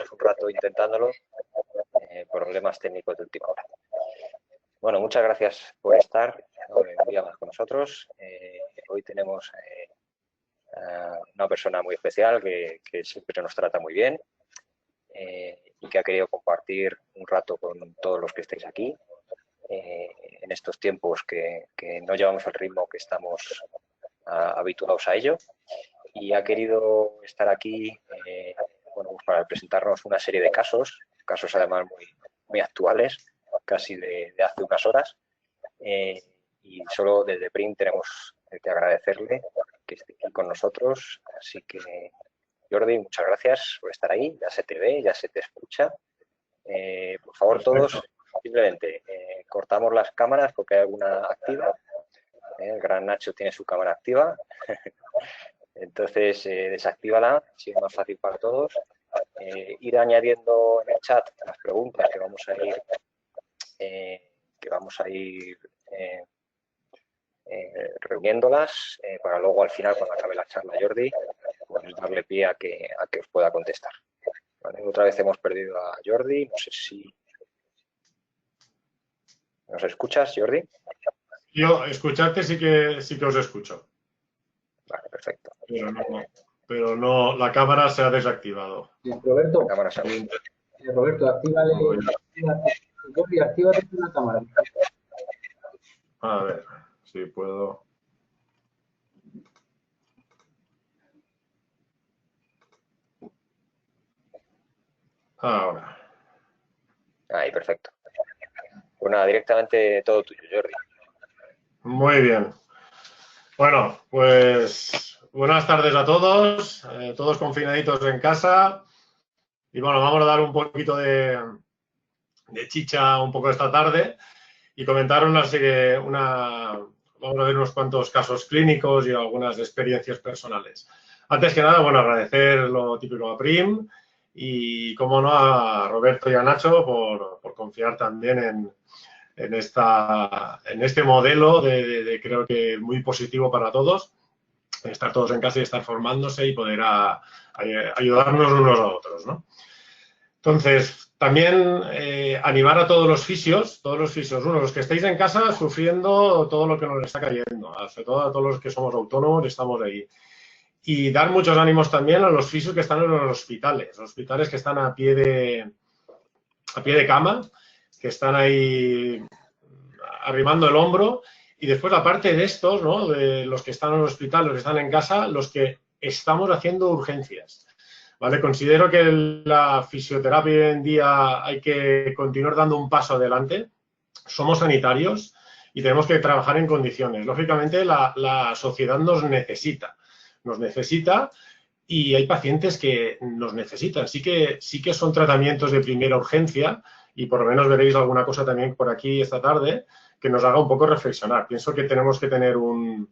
llevamos un rato intentándolo, problemas técnicos de última hora. Bueno, muchas gracias por estar un día más con nosotros. Hoy tenemos una persona muy especial que siempre nos trata muy bien y que ha querido compartir un rato con todos los que estáis aquí en estos tiempos que no llevamos el ritmo que estamos habituados a ello, y ha querido estar aquí bueno, para presentarnos una serie de casos además muy actuales, casi de hace unas horas, y solo desde PRIM tenemos que agradecerle que esté aquí con nosotros. Así que, Jordi, muchas gracias por estar ahí. Ya se te ve, ya se te escucha. Por favor, perfecto. Todos, simplemente cortamos las cámaras porque hay alguna activa. El gran Nacho tiene su cámara activa. Entonces, desactívala, si es más fácil para todos. Ir añadiendo en el chat las preguntas que vamos a ir reuniéndolas para luego al final, cuando acabe la charla, Jordi, pues darle pie a que os pueda contestar. ¿Vale? Otra vez hemos perdido a Jordi, no sé si... ¿Nos escuchas, Jordi? Yo, escucharte sí que os escucho. Vale, perfecto. Pero no, la cámara se ha desactivado. Roberto, la cámara se ha... Roberto, actívale la cámara. A ver, si puedo. Ahora. Ahí, perfecto. Pues nada, directamente todo tuyo, Jordi. Muy bien. Bueno, pues buenas tardes a todos, todos confinaditos en casa. Y bueno, vamos a dar un poquito de chicha un poco esta tarde y comentar vamos a ver unos cuantos casos clínicos y algunas experiencias personales. Antes que nada, bueno, agradecer lo típico a PRIM y, como no, a Roberto y a Nacho por confiar también en este modelo de creo que muy positivo para todos, estar todos en casa y estar formándose y poder ayudarnos unos a otros, ¿no? Entonces, también animar a todos los fisios, los que estáis en casa sufriendo todo lo que nos está cayendo, sobre todo a todos los que somos autónomos, estamos ahí. Y dar muchos ánimos también a los fisios que están en los hospitales que están a pie de cama, que están ahí arrimando el hombro. Y después, aparte de estos, ¿no?, de los que están en el hospital, los que están en casa, los que estamos haciendo urgencias. ¿Vale? Considero que la fisioterapia hoy en día hay que continuar dando un paso adelante. Somos sanitarios y tenemos que trabajar en condiciones. Lógicamente, la sociedad nos necesita y hay pacientes que nos necesitan. Sí que son tratamientos de primera urgencia y por lo menos veréis alguna cosa también por aquí esta tarde que nos haga un poco reflexionar. Pienso que tenemos que tener un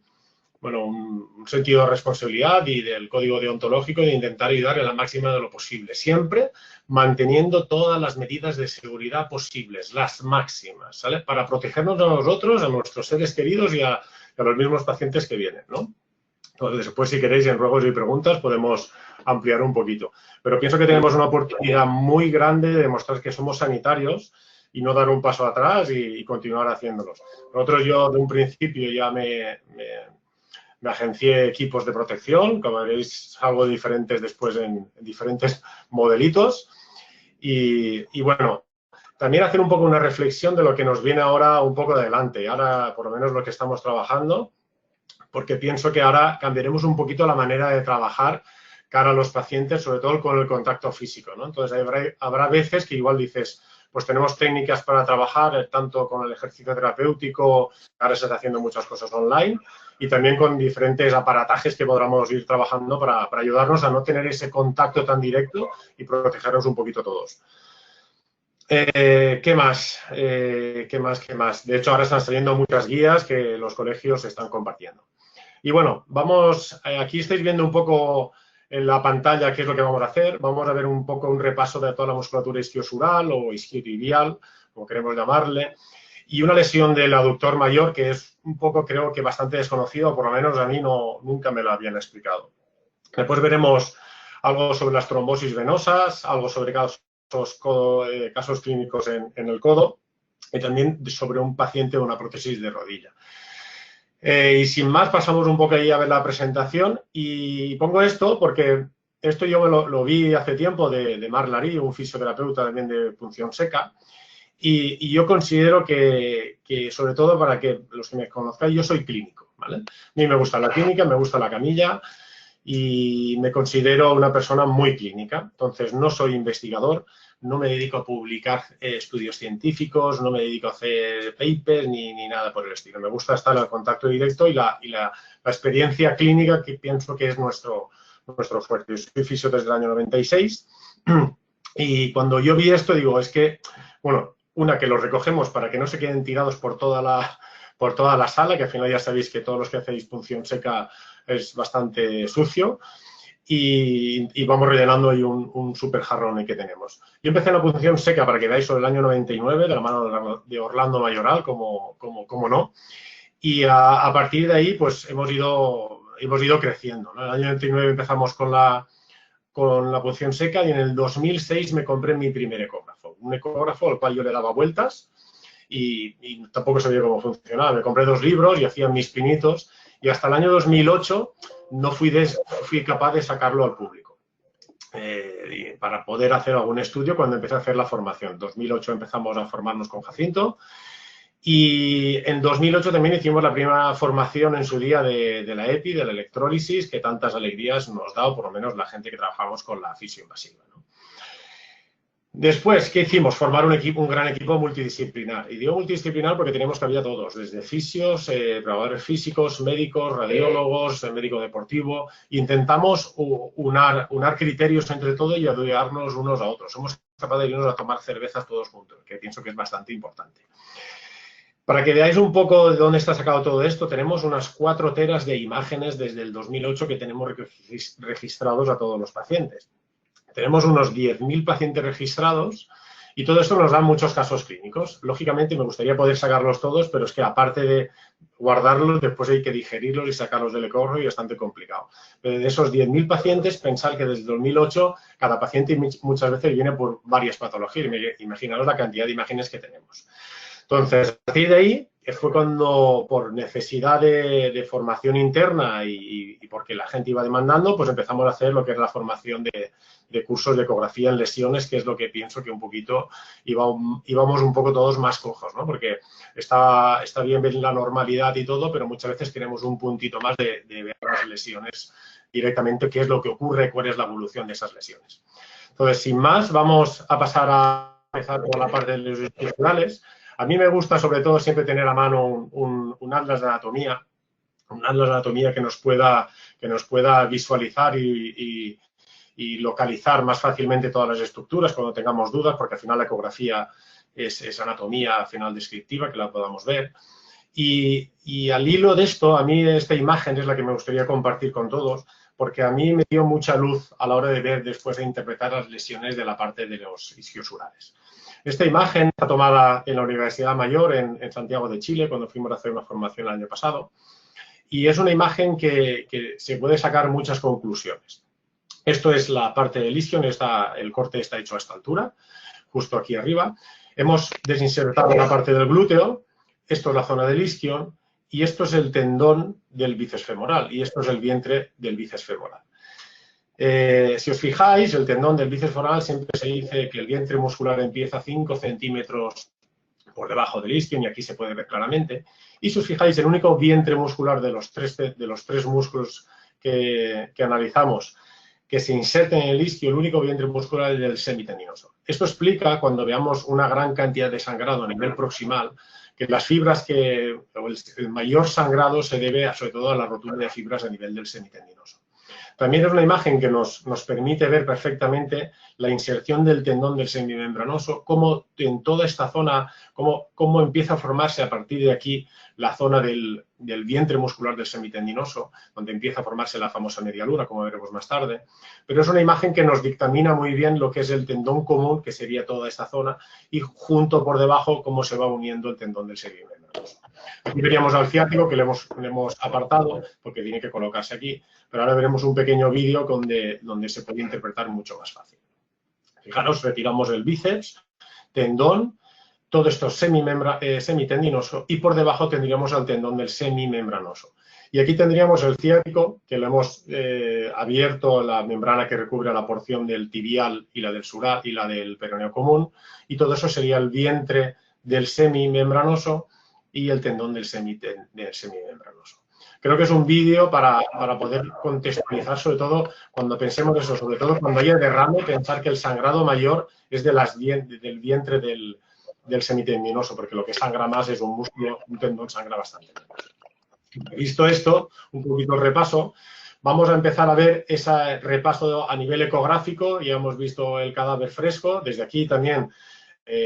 sentido de responsabilidad y del código deontológico de intentar ayudar en la máxima de lo posible, siempre manteniendo todas las medidas de seguridad posibles, las máximas, ¿sale? Para protegernos a nosotros, a nuestros seres queridos y a los mismos pacientes que vienen, ¿no? Entonces, después, si queréis, en ruegos y preguntas podemos ampliar un poquito. Pero pienso que tenemos una oportunidad muy grande de demostrar que somos sanitarios y no dar un paso atrás y continuar haciéndolos. Nosotros, yo de un principio ya me agencié equipos de protección, como veréis, algo diferentes después en diferentes modelitos. Y bueno, también hacer un poco una reflexión de lo que nos viene ahora un poco de adelante. Ahora, por lo menos, lo que estamos trabajando, porque pienso que ahora cambiaremos un poquito la manera de trabajar cara a los pacientes, sobre todo con el contacto físico, ¿no? Entonces, habrá veces que igual dices, pues tenemos técnicas para trabajar, tanto con el ejercicio terapéutico, ahora se está haciendo muchas cosas online, y también con diferentes aparatajes que podamos ir trabajando para ayudarnos a no tener ese contacto tan directo y protegernos un poquito todos. ¿Qué más? De hecho, ahora están saliendo muchas guías que los colegios están compartiendo. Y bueno, aquí estáis viendo un poco en la pantalla qué es lo que vamos a hacer. Vamos a ver un poco un repaso de toda la musculatura isquiosural o isquiotibial, como queremos llamarle, y una lesión del aductor mayor que es un poco, creo que bastante desconocido, o por lo menos a mí nunca me lo habían explicado. Después veremos algo sobre las trombosis venosas, algo sobre casos clínicos en el codo y también sobre un paciente con una prótesis de rodilla. Y sin más, pasamos un poco ahí a ver la presentación y pongo esto porque esto yo lo vi hace tiempo de Marc Lary, un fisioterapeuta también de punción seca, y yo considero que, sobre todo para que los que me conozcáis, yo soy clínico, ¿vale? A mí me gusta la clínica, me gusta la camilla y me considero una persona muy clínica. Entonces, no soy investigador, no me dedico a publicar estudios científicos, no me dedico a hacer papers ni nada por el estilo. Me gusta estar al contacto directo y la experiencia clínica que pienso que es nuestro fuerte. Yo soy fisio desde el año 96 y cuando yo vi esto digo, es que, bueno, que los recogemos para que no se queden tirados por toda la sala, que al final ya sabéis que todos los que hacéis punción seca es bastante sucio, y vamos rellenando ahí un super jarrón que tenemos. Yo empecé en la punción seca, para que veáis, sobre el año 99, de la mano de Orlando Mayoral, como no, y a partir de ahí pues hemos ido creciendo, ¿no? En el año 99 empezamos con la punción seca y en el 2006 me compré mi primer ecógrafo. Un ecógrafo al cual yo le daba vueltas y tampoco sabía cómo funcionaba. Me compré 2 libros y hacía mis pinitos y hasta el año 2008 no fui capaz de sacarlo al público para poder hacer algún estudio cuando empecé a hacer la formación. En 2008 empezamos a formarnos con Jacinto. Y en 2008 también hicimos la primera formación en su día de la EPI, de la electrólisis, que tantas alegrías nos da, o por lo menos la gente que trabajamos con la fisioinvasiva, ¿no? Después, ¿qué hicimos? Formar un gran equipo multidisciplinar. Y digo multidisciplinar porque teníamos cabida todos, desde fisios, preparadores físicos, médicos, radiólogos, médico deportivo. Intentamos unar criterios entre todos y ayudarnos unos a otros. Somos capaces de irnos a tomar cervezas todos juntos, que pienso que es bastante importante. Para que veáis un poco de dónde está sacado todo esto, tenemos unas 4 teras de imágenes desde el 2008 que tenemos registrados a todos los pacientes. Tenemos unos 10.000 pacientes registrados y todo esto nos da muchos casos clínicos. Lógicamente me gustaría poder sacarlos todos, pero es que aparte de guardarlos, después hay que digerirlos y sacarlos del ecografo y es bastante complicado. Pero de esos 10.000 pacientes, pensar que desde 2008 cada paciente muchas veces viene por varias patologías. Imaginaos la cantidad de imágenes que tenemos. Entonces, a partir de ahí fue cuando, por necesidad de formación interna y porque la gente iba demandando, pues empezamos a hacer lo que es la formación de cursos de ecografía en lesiones, que es lo que pienso que un poquito íbamos un poco todos más cojos, ¿no? Porque está bien ver la normalidad y todo, pero muchas veces queremos un puntito más de ver las lesiones directamente, qué es lo que ocurre, cuál es la evolución de esas lesiones. Entonces, sin más, vamos a pasar a empezar por la parte de los estructurales. A mí me gusta, sobre todo, siempre tener a mano un atlas de anatomía, que nos pueda visualizar y localizar más fácilmente todas las estructuras cuando tengamos dudas, porque al final la ecografía es anatomía al final descriptiva, que la podamos ver. Y al hilo de esto, a mí esta imagen es la que me gustaría compartir con todos, porque a mí me dio mucha luz a la hora de ver, después de interpretar las lesiones de la parte de los isquiosurales. Esta imagen está tomada en la Universidad Mayor en Santiago de Chile, cuando fuimos a hacer una formación el año pasado, y es una imagen que se puede sacar muchas conclusiones. Esto es la parte del isquion, el corte está hecho a esta altura, justo aquí arriba. Hemos desinsertado la parte del glúteo, esto es la zona del isquion, y esto es el tendón del bíceps femoral, y esto es el vientre del bíceps femoral. Si os fijáis, el tendón del bíceps femoral siempre se dice que el vientre muscular empieza 5 centímetros por debajo del isquion, y aquí se puede ver claramente. Y si os fijáis, el único vientre muscular de los tres músculos que analizamos que se inserten en el isquio, el único vientre muscular es el semitendinoso. Esto explica, cuando veamos una gran cantidad de sangrado a nivel proximal, que las fibras el mayor sangrado se debe sobre todo a la rotura de fibras a nivel del semitendinoso. También es una imagen que nos permite ver perfectamente la inserción del tendón del semimembranoso, cómo en toda esta zona, cómo empieza a formarse a partir de aquí la zona del vientre muscular del semitendinoso, donde empieza a formarse la famosa media luna, como veremos más tarde. Pero es una imagen que nos dictamina muy bien lo que es el tendón común, que sería toda esta zona, y junto por debajo cómo se va uniendo el tendón del semimembranoso. Aquí veríamos al ciático que le hemos apartado porque tiene que colocarse aquí, pero ahora veremos un pequeño vídeo donde se puede interpretar mucho más fácil. Fijaros, retiramos el bíceps, tendón, todo esto semitendinoso y por debajo tendríamos el tendón del semimembranoso. Y aquí tendríamos el ciático, que le hemos abierto la membrana que recubre la porción del tibial y la del sural y la del peroneo común, y todo eso sería el vientre del semimembranoso y el tendón del semimembranoso. Creo que es un vídeo para poder contextualizar, sobre todo cuando pensemos eso, sobre todo cuando haya derrame, pensar que el sangrado mayor es del vientre del semitendinoso, porque lo que sangra más es un músculo, un tendón sangra bastante. Visto esto, un poquito el repaso, vamos a empezar a ver ese repaso a nivel ecográfico. Ya hemos visto el cadáver fresco. Desde aquí también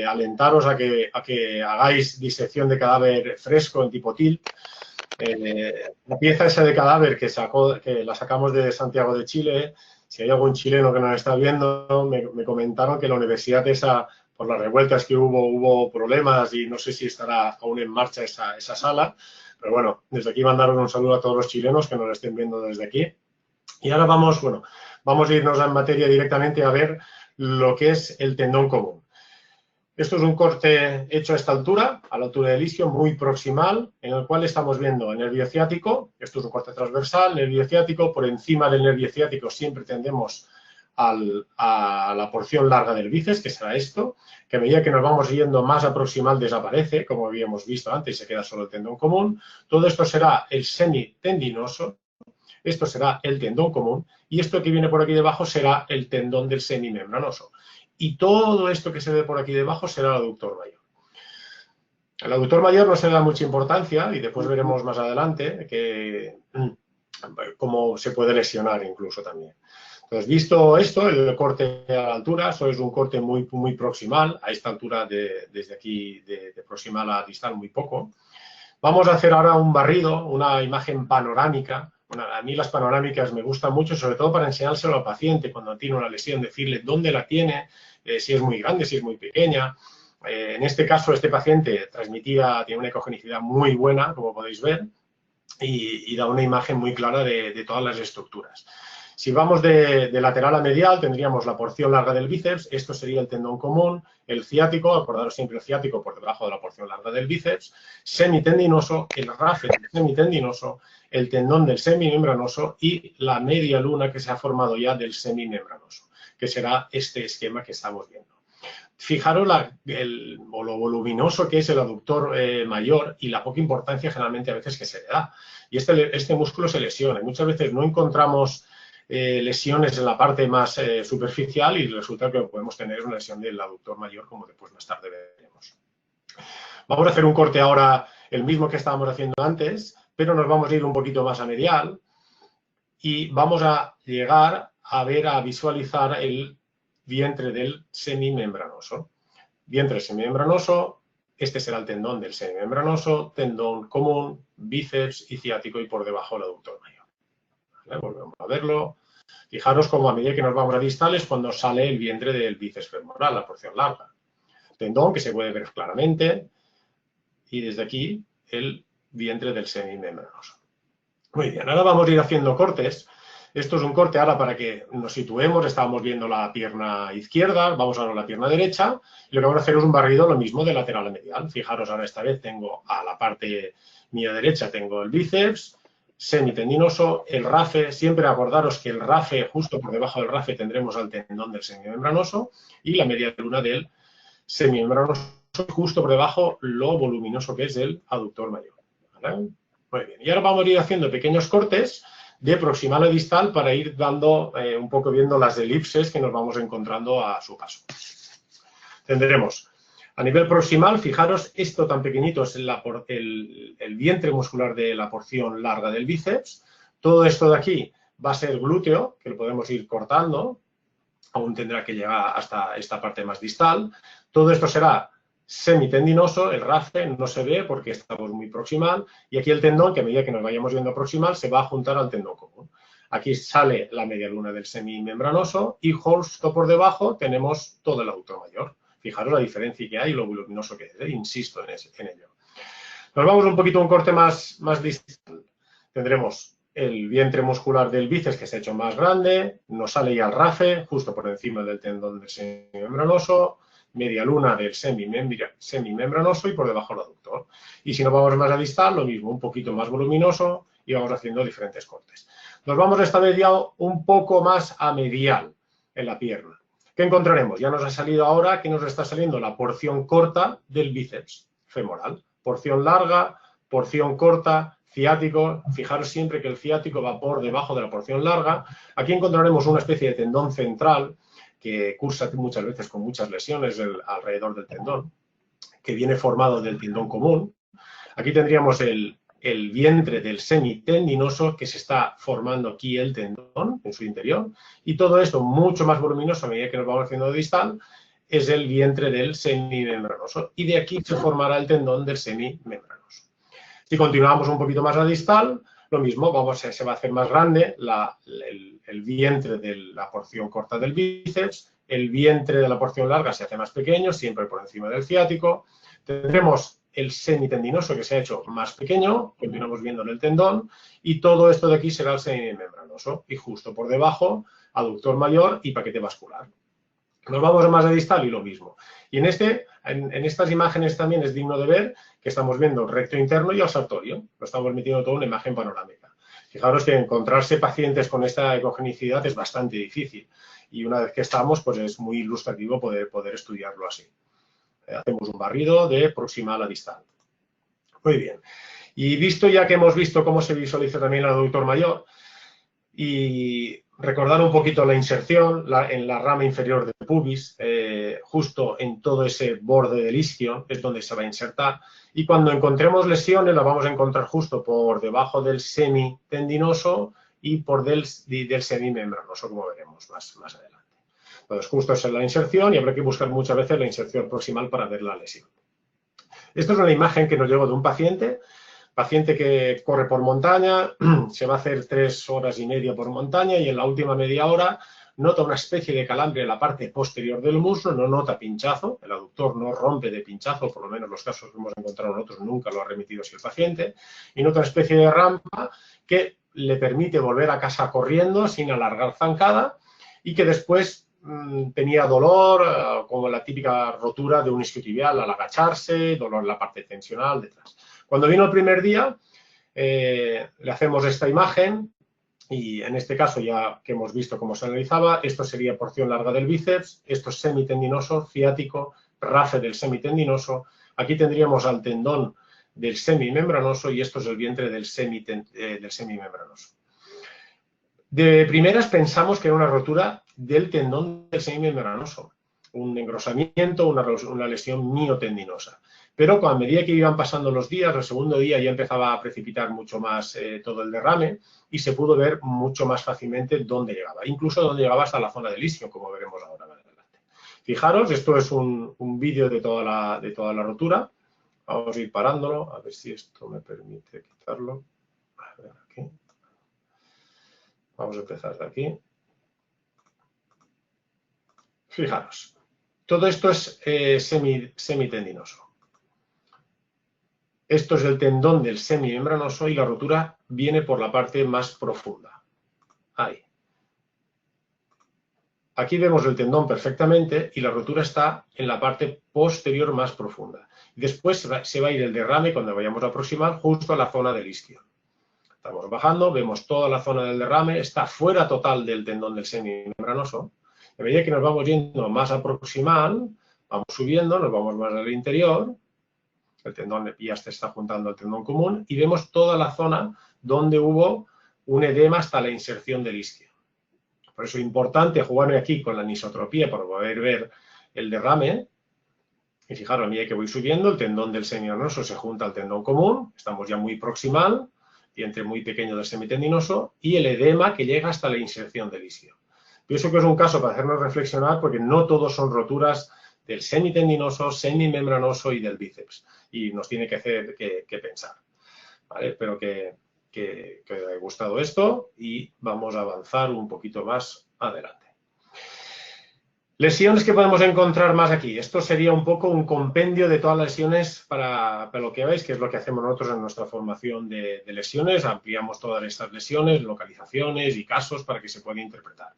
alentaros a que hagáis disección de cadáver fresco en tipo TIL. La pieza esa de cadáver que la sacamos de Santiago de Chile, si hay algún chileno que nos está viendo, me comentaron que la universidad esa, por las revueltas que hubo problemas y no sé si estará aún en marcha esa sala. Pero bueno, desde aquí mandaros un saludo a todos los chilenos que nos estén viendo desde aquí. Y ahora vamos a irnos en materia directamente a ver lo que es el tendón común. Esto es un corte hecho a esta altura, a la altura del isquio, muy proximal, en el cual estamos viendo el nervio ciático. Esto es un corte transversal, nervio ciático. Por encima del nervio ciático siempre tendemos a la porción larga del bíceps, que será esto, que a medida que nos vamos yendo más a proximal desaparece, como habíamos visto antes, y se queda solo el tendón común. Todo esto será el semitendinoso, esto será el tendón común, y esto que viene por aquí debajo será el tendón del semimembranoso. Y todo esto que se ve por aquí debajo será el aductor mayor. El aductor mayor no se le da mucha importancia, y después veremos más adelante cómo se puede lesionar incluso también. Entonces, visto esto, el corte a la altura, eso es un corte muy, muy proximal, a esta altura desde aquí, de proximal a distal, muy poco. Vamos a hacer ahora un barrido, una imagen panorámica. Bueno, a mí las panorámicas me gustan mucho, sobre todo para enseñárselo al paciente cuando tiene una lesión, decirle dónde la tiene, si es muy grande, si es muy pequeña. En este caso, este paciente tiene una ecogenicidad muy buena, como podéis ver, y da una imagen muy clara de todas las estructuras. Si vamos de lateral a medial, tendríamos la porción larga del bíceps, esto sería el tendón común, el ciático, acordaros siempre el ciático por debajo de la porción larga del bíceps, semitendinoso, el rafe del semitendinoso, el tendón del semimembranoso y la media luna que se ha formado ya del semimembranoso, que será este esquema que estamos viendo. Fijaros lo voluminoso que es el aductor mayor y la poca importancia generalmente a veces que se le da. Y este músculo se lesiona. Muchas veces no encontramos lesiones en la parte más superficial y resulta que podemos tener una lesión del aductor mayor, como después más tarde veremos. Vamos a hacer un corte ahora, el mismo que estábamos haciendo antes, pero nos vamos a ir un poquito más a medial y vamos a llegar a visualizar el vientre del semimembranoso. Vientre semimembranoso, este será el tendón del semimembranoso, tendón común, bíceps y ciático y por debajo el aductor mayor. ¿Vale? Volvemos a verlo. Fijaros cómo a medida que nos vamos a distales cuando sale el vientre del bíceps femoral, la porción larga. Tendón que se puede ver claramente y desde aquí el vientre del semimembranoso. Muy bien, ahora vamos a ir haciendo cortes. Esto es un corte ahora para que nos situemos. Estábamos viendo la pierna izquierda, vamos ahora a la pierna derecha. Y lo que vamos a hacer es un barrido lo mismo de lateral a medial. Fijaros ahora esta vez tengo a la parte mía derecha, tengo el bíceps semitendinoso, el rafe, siempre acordaros que el rafe, justo por debajo del rafe tendremos al tendón del semimembranoso y la media luna del semimembranoso, justo por debajo lo voluminoso que es el aductor mayor. ¿Vale? Muy bien, y ahora vamos a ir haciendo pequeños cortes de proximal a distal para ir dando un poco viendo las elipses que nos vamos encontrando a su paso. Tendremos a nivel proximal, fijaros, esto tan pequeñito es el vientre muscular de la porción larga del bíceps. Todo esto de aquí va a ser glúteo, que lo podemos ir cortando, aún tendrá que llegar hasta esta parte más distal. Todo esto será semitendinoso, el rafe no se ve porque estamos muy proximal, y aquí el tendón, que a medida que nos vayamos viendo proximal, se va a juntar al tendón común. Aquí sale la media luna del semimembranoso y justo por debajo tenemos todo el aductor mayor. Fijaros la diferencia que hay y lo voluminoso que es, insisto en ello. Nos vamos un poquito a un corte más distal. Tendremos el vientre muscular del bíceps que se ha hecho más grande, nos sale ya el rafe justo por encima del tendón del semimembranoso, media luna del semimembranoso y por debajo el aductor. Y si nos vamos más a distal, lo mismo, un poquito más voluminoso y vamos haciendo diferentes cortes. Nos vamos esta vez ya un poco más a medial en la pierna. ¿Qué encontraremos? Ya nos ha salido ahora que nos está saliendo la porción corta del bíceps femoral. Porción larga, porción corta, ciático. Fijaros siempre que el ciático va por debajo de la porción larga. Aquí encontraremos una especie de tendón central que cursa muchas veces con muchas lesiones alrededor del tendón, que viene formado del tendón común. Aquí tendríamos el vientre del semitendinoso que se está formando aquí el tendón en su interior, y todo esto mucho más voluminoso a medida que nos vamos haciendo distal es el vientre del semimembranoso, y de aquí se formará el tendón del semimembranoso. Si continuamos un poquito más a distal, lo mismo, se va a hacer más grande el vientre de la porción corta del bíceps, el vientre de la porción larga se hace más pequeño, siempre por encima del ciático. Tendremos el semitendinoso que se ha hecho más pequeño, continuamos viendo en el tendón, y todo esto de aquí será el semimembranoso, y justo por debajo, aductor mayor y paquete vascular. Nos vamos a más de distal y lo mismo. Y en estas imágenes también es digno de ver que estamos viendo el recto interno y el sartorio. Lo estamos metiendo todo en una imagen panorámica. Fijaros que encontrarse pacientes con esta ecogenicidad es bastante difícil. Y una vez que estamos, pues es muy ilustrativo poder estudiarlo así. Hacemos un barrido de proximal a distal. Muy bien. Y visto ya que hemos visto cómo se visualiza también el aductor mayor, y recordar un poquito la inserción en la rama inferior del pubis, justo en todo ese borde del isquio, es donde se va a insertar. Y cuando encontremos lesiones, la vamos a encontrar justo por debajo del semitendinoso y por del semimembranoso, como veremos más adelante. Entonces, justo esa es la inserción y habrá que buscar muchas veces la inserción proximal para ver la lesión. Esta es una imagen que nos llegó de un paciente que corre por montaña, se va a hacer 3 horas y media por montaña y en la última media hora nota una especie de calambre en la parte posterior del muslo, no nota pinchazo, el aductor no rompe de pinchazo, por lo menos los casos que hemos encontrado nosotros nunca lo ha remitido así el paciente, y nota una especie de rampa que le permite volver a casa corriendo sin alargar zancada y que después tenía dolor, como la típica rotura de un isquiotibial al agacharse, dolor en la parte tensional detrás. Cuando vino el primer día, le hacemos esta imagen y en este caso ya que hemos visto cómo se analizaba, esto sería porción larga del bíceps, esto es semitendinoso, ciático, rafe del semitendinoso, aquí tendríamos al tendón del semimembranoso y esto es el vientre del semimembranoso. De primeras pensamos que era una rotura del tendón del semimembranoso, un engrosamiento, una lesión miotendinosa. Pero a medida que iban pasando los días, el segundo día ya empezaba a precipitar mucho más todo el derrame y se pudo ver mucho más fácilmente dónde llegaba, incluso dónde llegaba hasta la zona del isquio, como veremos ahora más adelante. Fijaros, esto es un vídeo de toda la rotura. Vamos a ir parándolo, a ver si esto me permite quitarlo. A ver, aquí. Vamos a empezar de aquí. Fijaros, todo esto es semitendinoso. Esto es el tendón del semimembranoso y la rotura viene por la parte más profunda. Ahí. Aquí vemos el tendón perfectamente y la rotura está en la parte posterior más profunda. Después se va a ir el derrame cuando vayamos a aproximar justo a la zona del isquio. Estamos bajando, vemos toda la zona del derrame, está fuera total del tendón del semimembranoso. A medida que nos vamos yendo más a proximal, vamos subiendo, nos vamos más al interior, el tendón ya se está juntando al tendón común y vemos toda la zona donde hubo un edema hasta la inserción del isquio. Por eso es importante jugarme aquí con la anisotropía para poder ver el derrame. Y fijaros, a medida que voy subiendo, el tendón del semimembranoso se junta al tendón común, estamos ya muy proximal, vientre muy pequeño del semitendinoso, y el edema que llega hasta la inserción del isquio. Pienso que es un caso para hacernos reflexionar porque no todos son roturas del semitendinoso, semimembranoso y del bíceps. Y nos tiene que hacer que pensar. ¿Vale? Espero que os haya gustado esto y vamos a avanzar un poquito más adelante. Lesiones que podemos encontrar más aquí. Esto sería un poco un compendio de todas las lesiones para lo que veis, que es lo que hacemos nosotros en nuestra formación de lesiones. Ampliamos todas estas lesiones, localizaciones y casos para que se pueda interpretar.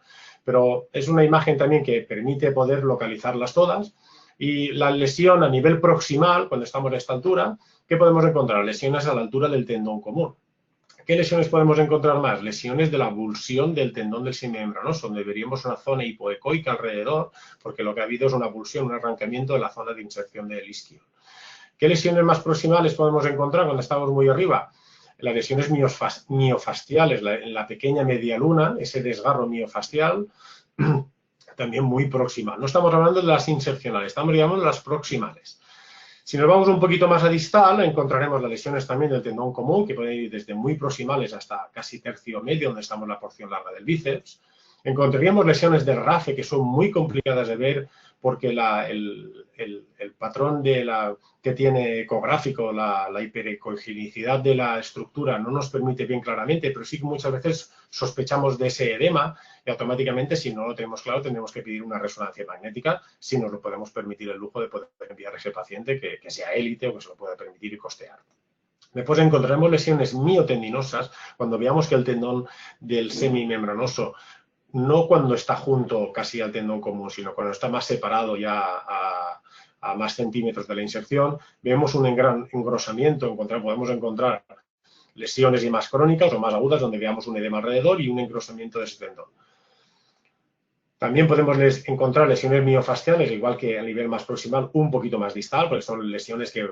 Pero es una imagen también que permite poder localizarlas todas. Y la lesión a nivel proximal, cuando estamos a esta altura, ¿qué podemos encontrar? Lesiones a la altura del tendón común. ¿Qué lesiones podemos encontrar más? Lesiones de la avulsión del tendón del semimembranoso, donde veríamos una zona hipoecoica alrededor, porque lo que ha habido es una avulsión, un arrancamiento de la zona de inserción del isquio. ¿Qué lesiones más proximales podemos encontrar cuando estamos muy arriba? Las lesiones miofasciales, en la pequeña media luna, ese desgarro miofascial, también muy proximal. No estamos hablando de las insercionales, estamos llamando de las proximales. Si nos vamos un poquito más a distal, encontraremos las lesiones también del tendón común, que pueden ir desde muy proximales hasta casi tercio medio, donde estamos en la porción larga del bíceps. Encontraríamos lesiones del RAFE, que son muy complicadas de ver, porque el patrón que tiene ecográfico, la hiperecogenicidad de la estructura no nos permite bien claramente, pero sí que muchas veces sospechamos de ese edema y automáticamente, si no lo tenemos claro, tendremos que pedir una resonancia magnética si nos lo podemos permitir el lujo de poder enviar a ese paciente que sea élite o que se lo pueda permitir y costear. Después encontraremos lesiones miotendinosas cuando veamos que el tendón del semimembranoso, no cuando está junto casi al tendón común, sino cuando está más separado ya a más centímetros de la inserción, vemos un gran engrosamiento, podemos encontrar lesiones y más crónicas o más agudas donde veamos un edema alrededor y un engrosamiento de ese tendón. También podemos encontrar lesiones miofasciales, igual que a nivel más proximal, un poquito más distal, porque son lesiones que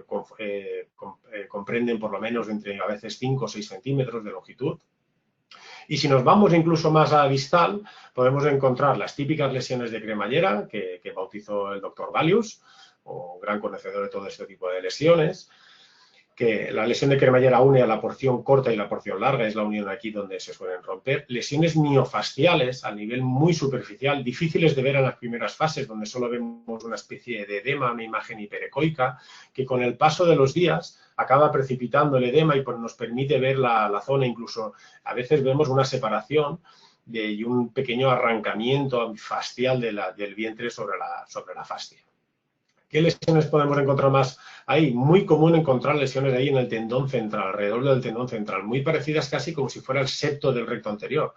comprenden por lo menos entre a veces 5 o 6 centímetros de longitud. Y si nos vamos incluso más a distal, podemos encontrar las típicas lesiones de cremallera que bautizó el doctor Valius, un gran conocedor de todo este tipo de lesiones, que la lesión de cremallera une a la porción corta y la porción larga, es la unión aquí donde se suelen romper. Lesiones miofasciales a nivel muy superficial, difíciles de ver en las primeras fases, donde solo vemos una especie de edema, una imagen hiperecoica, que con el paso de los días acaba precipitando el edema y nos permite ver la zona, incluso a veces vemos una separación y un pequeño arrancamiento fascial del vientre sobre la fascia. ¿Qué lesiones podemos encontrar más ahí? Muy común encontrar lesiones ahí en el tendón central, alrededor del tendón central, muy parecidas casi como si fuera el septo del recto anterior.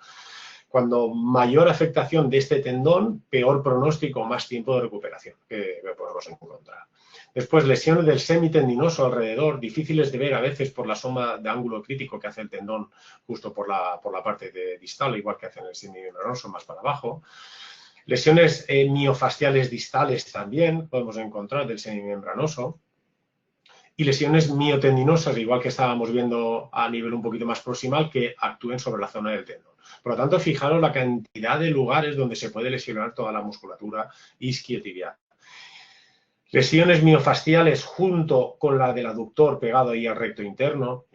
Cuando mayor afectación de este tendón, peor pronóstico, más tiempo de recuperación que podemos encontrar. Después, lesiones del semitendinoso alrededor, difíciles de ver a veces por la suma de ángulo crítico que hace el tendón justo por la parte distal, igual que hace en el semimembranoso más para abajo. Lesiones miofasciales distales también podemos encontrar del semimembranoso. Y lesiones miotendinosas, igual que estábamos viendo a nivel un poquito más proximal, que actúen sobre la zona del tendón. Por lo tanto, fijaros la cantidad de lugares donde se puede lesionar toda la musculatura isquiotibial. Lesiones miofasciales junto con la del aductor pegado ahí al recto interno.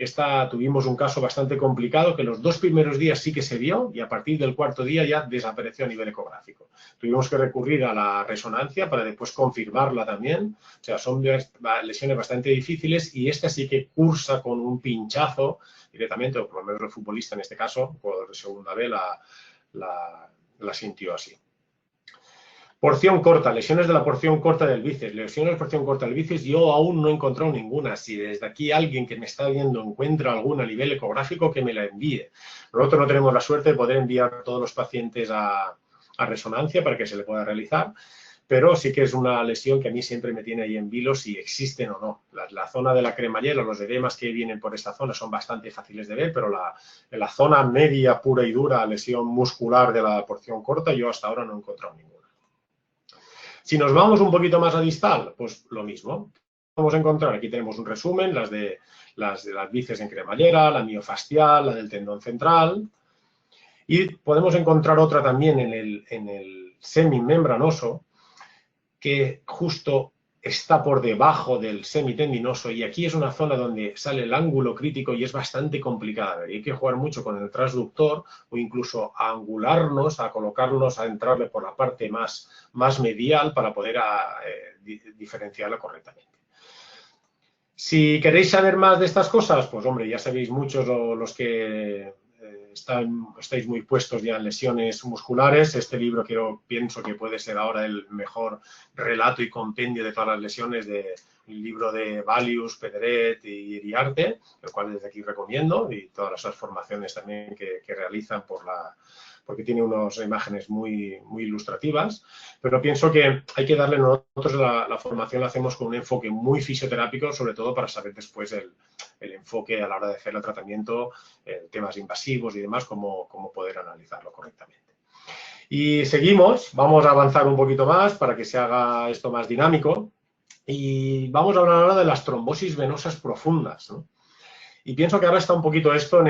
Tuvimos un caso bastante complicado que los 2 primeros días sí que se vio y a partir del 4.º día ya desapareció a nivel ecográfico. Tuvimos que recurrir a la resonancia para después confirmarla también. O sea, son lesiones bastante difíciles y esta sí que cursa con un pinchazo directamente, o por lo menos el futbolista en este caso, por segunda vez la sintió así. Porción corta, lesiones de la porción corta del bíceps. Lesiones de la porción corta del bíceps, yo aún no he encontrado ninguna. Si desde aquí alguien que me está viendo encuentra alguna a nivel ecográfico, que me la envíe. Nosotros no tenemos la suerte de poder enviar a todos los pacientes a resonancia para que se le pueda realizar, pero sí que es una lesión que a mí siempre me tiene ahí en vilo si existen o no. La zona de la cremallera, los edemas que vienen por esta zona son bastante fáciles de ver, pero en la zona media, pura y dura, lesión muscular de la porción corta, yo hasta ahora no he encontrado ninguna. Si nos vamos un poquito más a distal, pues lo mismo. Vamos a encontrar, aquí tenemos un resumen, las de las bíceps en cremallera, la miofascial, la del tendón central. Y podemos encontrar otra también en el semimembranoso, que justo está por debajo del semitendinoso y aquí es una zona donde sale el ángulo crítico y es bastante complicada de ver. Hay que jugar mucho con el transductor o incluso a angularnos, a colocarnos, a entrarle por la parte más medial para poder diferenciarla correctamente. Si queréis saber más de estas cosas, pues hombre, ya sabéis muchos los que estáis muy puestos ya en lesiones musculares. Este libro pienso que puede ser ahora el mejor relato y compendio de todas las lesiones del libro de Valius, Pedret y Iriarte, el cual desde aquí recomiendo, y todas las formaciones también que realizan porque tiene unas imágenes muy ilustrativas, pero pienso que hay que darle, nosotros la formación la hacemos con un enfoque muy fisioterápico, sobre todo para saber después el enfoque a la hora de hacer el tratamiento, temas invasivos y demás, cómo poder analizarlo correctamente. Y seguimos, vamos a avanzar un poquito más para que se haga esto más dinámico y vamos a hablar ahora de las trombosis venosas profundas, ¿no? Y pienso que ahora está un poquito esto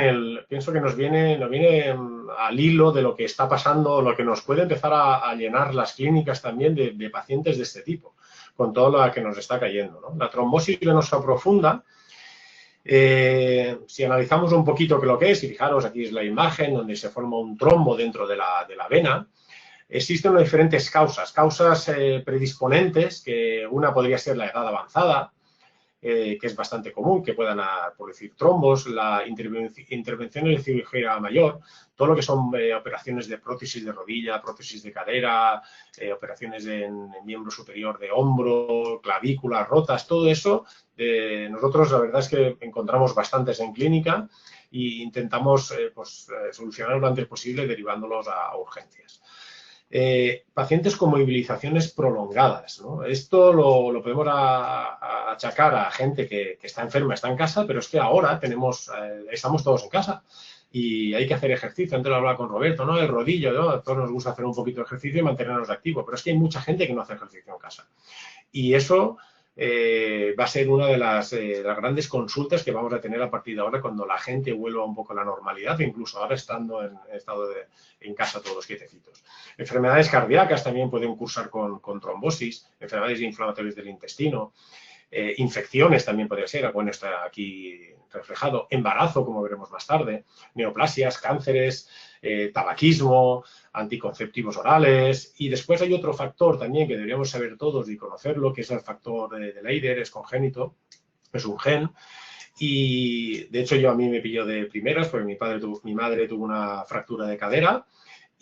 pienso que nos viene al hilo de lo que está pasando, lo que nos puede empezar a llenar las clínicas también de pacientes de este tipo, con todo lo que nos está cayendo, ¿no? La trombosis venosa profunda, si analizamos un poquito qué lo que es, y fijaros, aquí es la imagen donde se forma un trombo dentro de la vena. Existen diferentes causas predisponentes, que una podría ser la edad avanzada, que es bastante común, que puedan producir trombos, la intervención de cirugía mayor, todo lo que son operaciones de prótesis de rodilla, prótesis de cadera, operaciones en miembro superior de hombro, clavículas rotas, todo eso, nosotros la verdad es que encontramos bastantes en clínica e intentamos solucionar lo antes posible derivándolos a urgencias. Pacientes con movilizaciones prolongadas, ¿no? Esto lo podemos achacar a gente que está enferma, está en casa, pero es que ahora estamos todos en casa y hay que hacer ejercicio. Antes lo hablaba con Roberto, ¿no? El rodillo, ¿no? A todos nos gusta hacer un poquito de ejercicio y mantenernos activos, pero es que hay mucha gente que no hace ejercicio en casa. Y eso va a ser una de las grandes consultas que vamos a tener a partir de ahora cuando la gente vuelva un poco a la normalidad, incluso ahora estando en casa todos quietecitos. Enfermedades cardíacas también pueden cursar con trombosis, enfermedades inflamatorias del intestino, infecciones también podría ser, bueno, está aquí reflejado, embarazo, como veremos más tarde, neoplasias, cánceres, tabaquismo, anticonceptivos orales, y después hay otro factor también que deberíamos saber todos y conocerlo, que es el factor de Leiden, es congénito, es un gen, y de hecho a mí me pilló de primeras porque mi madre tuvo una fractura de cadera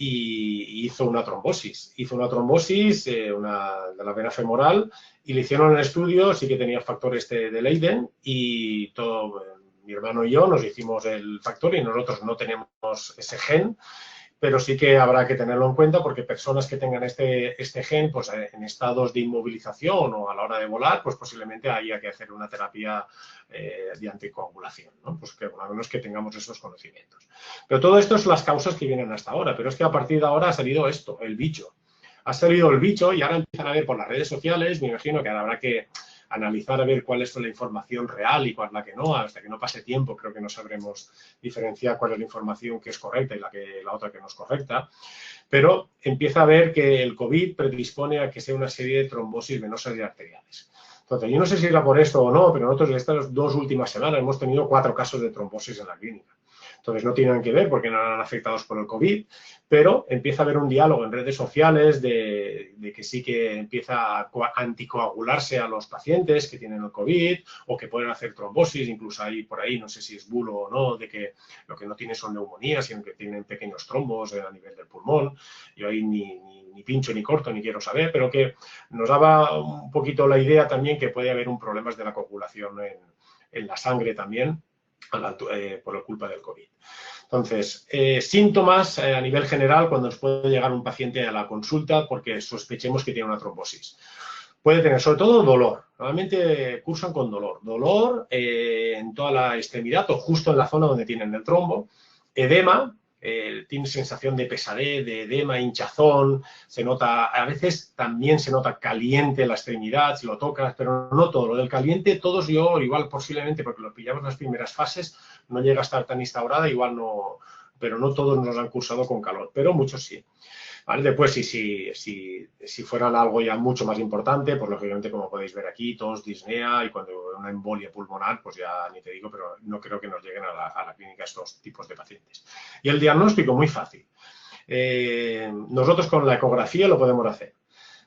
y hizo una trombosis. Hizo una trombosis de la vena femoral y le hicieron el estudio, sí que tenía el factor de Leiden y mi hermano y yo nos hicimos el factor y nosotros no tenemos ese gen, pero sí que habrá que tenerlo en cuenta porque personas que tengan este gen, pues en estados de inmovilización o a la hora de volar, pues posiblemente haya que hacer una terapia de anticoagulación, ¿no? Pues que al menos que tengamos esos conocimientos. Pero todo esto es las causas que vienen hasta ahora, pero es que a partir de ahora ha salido esto, el bicho. Ha salido el bicho y ahora empiezan a ver por las redes sociales, me imagino que habrá que analizar a ver cuál es la información real y cuál es la que no, hasta que no pase tiempo creo que no sabremos diferenciar cuál es la información que es correcta y la otra que no es correcta, pero empieza a ver que el COVID predispone a que sea una serie de trombosis venosas y arteriales. Entonces, yo no sé si era por esto o no, pero nosotros en estas 2 últimas semanas hemos tenido 4 casos de trombosis en la clínica. Entonces, no tienen que ver porque no eran afectados por el COVID, pero empieza a haber un diálogo en redes sociales de que sí que empieza a anticoagularse a los pacientes que tienen el COVID o que pueden hacer trombosis, incluso hay por ahí, no sé si es bulo o no, de que lo que no tienen son neumonías, sino que tienen pequeños trombos a nivel del pulmón. Yo ahí ni pincho ni corto ni quiero saber, pero que nos daba un poquito la idea también que puede haber un problema de la coagulación en la sangre también por culpa del COVID. Entonces, síntomas a nivel general cuando nos puede llegar un paciente a la consulta porque sospechemos que tiene una trombosis. Puede tener sobre todo dolor. Normalmente cursan con dolor. Dolor en toda la extremidad o justo en la zona donde tienen el trombo. Edema. Tiene sensación de pesadez, de edema, hinchazón, se nota, a veces también se nota caliente la extremidad, si lo tocas, pero no todo. Lo del caliente, todos yo, igual posiblemente, porque lo pillamos en las primeras fases, no llega a estar tan instaurada, igual no, pero no todos nos han cursado con calor, pero muchos sí. ¿Vale? Después, si fueran algo ya mucho más importante, pues lógicamente, como podéis ver aquí, tos, disnea y cuando una embolia pulmonar, pues ya ni te digo, pero no creo que nos lleguen a la clínica estos tipos de pacientes. Y el diagnóstico, muy fácil. Nosotros con la ecografía lo podemos hacer.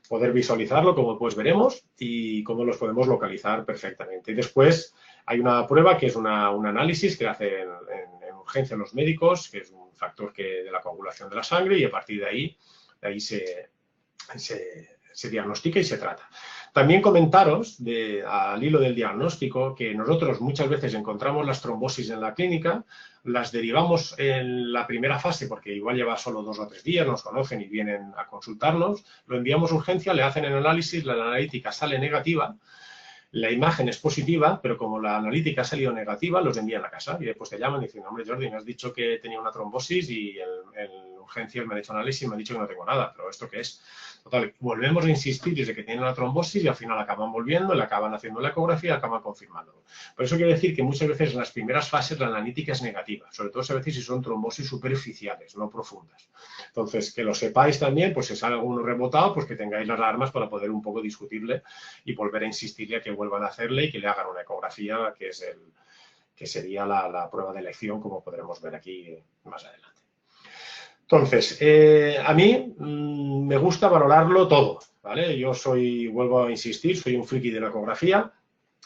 Poder visualizarlo, como pues veremos, y cómo los podemos localizar perfectamente. Y después hay una prueba que es un análisis que hacen en urgencia los médicos, que es un factor de la coagulación de la sangre, y a partir de ahí se diagnostica y se trata. También comentaros, al hilo del diagnóstico, que nosotros muchas veces encontramos las trombosis en la clínica, las derivamos en la primera fase porque igual lleva solo 2 o 3 días, nos conocen y vienen a consultarnos, lo enviamos a urgencia, le hacen el análisis, la analítica sale negativa, la imagen es positiva, pero como la analítica ha salido negativa, los envían a casa y después te llaman y dicen, hombre, Jordi, me has dicho que tenía una trombosis y en urgencias me han hecho análisis y me han dicho que no tengo nada, pero ¿esto qué es? Total, volvemos a insistir desde que tienen la trombosis y al final acaban volviendo, le acaban haciendo la ecografía y acaban confirmándolo. Por eso quiere decir que muchas veces en las primeras fases la analítica es negativa, sobre todo a veces si son trombosis superficiales, no profundas. Entonces, que lo sepáis también, pues si sale alguno rebotado, pues que tengáis las armas para poder un poco discutirle y volver a insistirle a que vuelvan a hacerle y que le hagan una ecografía, que sería la prueba de elección, como podremos ver aquí más adelante. Entonces, a mí me gusta valorarlo todo, ¿vale? Yo vuelvo a insistir, soy un friki de la ecografía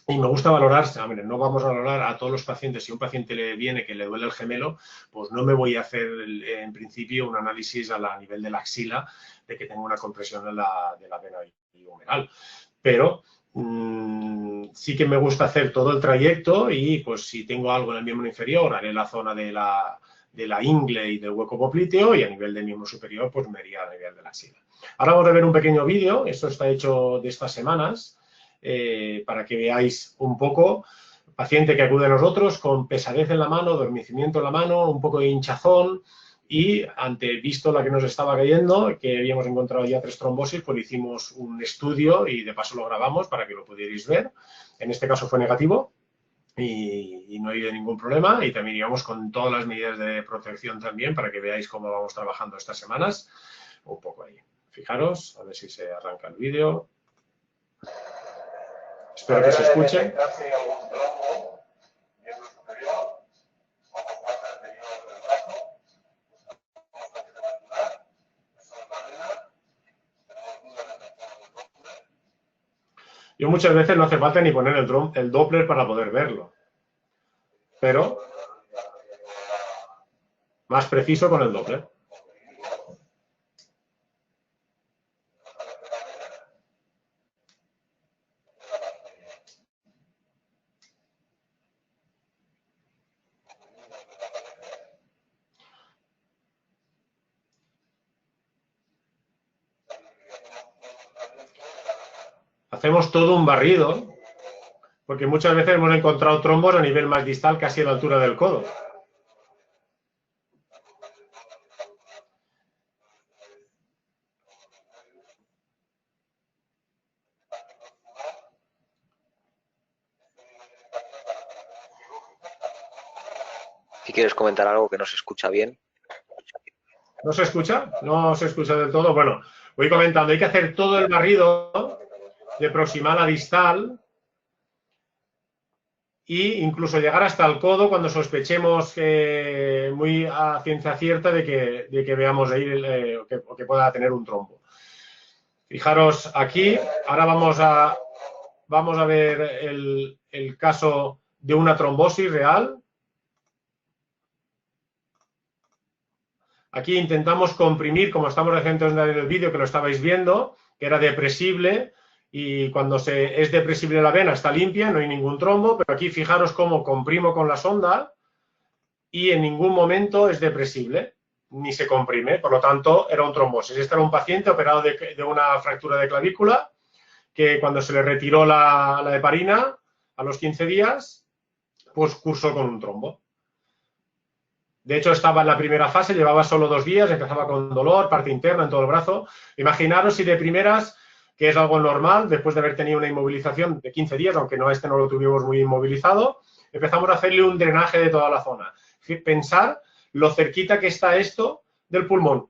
y me gusta valorar, hombre, no vamos a valorar a todos los pacientes. Si a un paciente le viene que le duele el gemelo, pues no me voy a hacer en principio un análisis a nivel de la axila de que tengo una compresión de la vena humeral. Pero sí que me gusta hacer todo el trayecto y pues si tengo algo en el miembro inferior haré la zona de la ingle y del hueco popliteo y a nivel del miembro superior pues me iría a nivel de la axila. Ahora vamos a ver un pequeño vídeo, esto está hecho de estas semanas, para que veáis un poco, paciente que acude a nosotros con pesadez en la mano, adormecimiento en la mano, un poco de hinchazón y visto la que nos estaba cayendo, que habíamos encontrado ya 3 trombosis, pues hicimos un estudio y de paso lo grabamos para que lo pudierais ver. En este caso fue negativo y no ha habido ningún problema y también íbamos con todas las medidas de protección también para que veáis cómo vamos trabajando estas semanas. Un poco ahí. Fijaros, a ver si se arranca el vídeo. Espero que se escuche. Yo muchas veces no hace falta ni poner el Doppler para poder verlo, pero más preciso con el Doppler. Hacemos todo un barrido, porque muchas veces hemos encontrado trombos a nivel más distal, casi a la altura del codo. Si quieres comentar algo que no se escucha bien. ¿No se escucha? ¿No se escucha del todo? Bueno, voy comentando. Hay que hacer todo el barrido de proximal a distal e incluso llegar hasta el codo cuando sospechemos muy a ciencia cierta de que veamos ahí o que pueda tener un trombo. Fijaros aquí. Ahora vamos a ver el caso de una trombosis real. Aquí intentamos comprimir, como estamos haciendo en el vídeo que lo estabais viendo, que era depresible, y cuando es depresible la vena está limpia, no hay ningún trombo, pero aquí fijaros cómo comprimo con la sonda y en ningún momento es depresible, ni se comprime, por lo tanto era un trombosis. Este era un paciente operado de una fractura de clavícula, que cuando se le retiró la heparina a los 15 días, pues cursó con un trombo. De hecho, estaba en la primera fase, llevaba solo 2 días, empezaba con dolor, parte interna en todo el brazo. Imaginaros si de primeras, que es algo normal, después de haber tenido una inmovilización de 15 días, aunque no lo tuvimos muy inmovilizado, empezamos a hacerle un drenaje de toda la zona. Pensar lo cerquita que está esto del pulmón,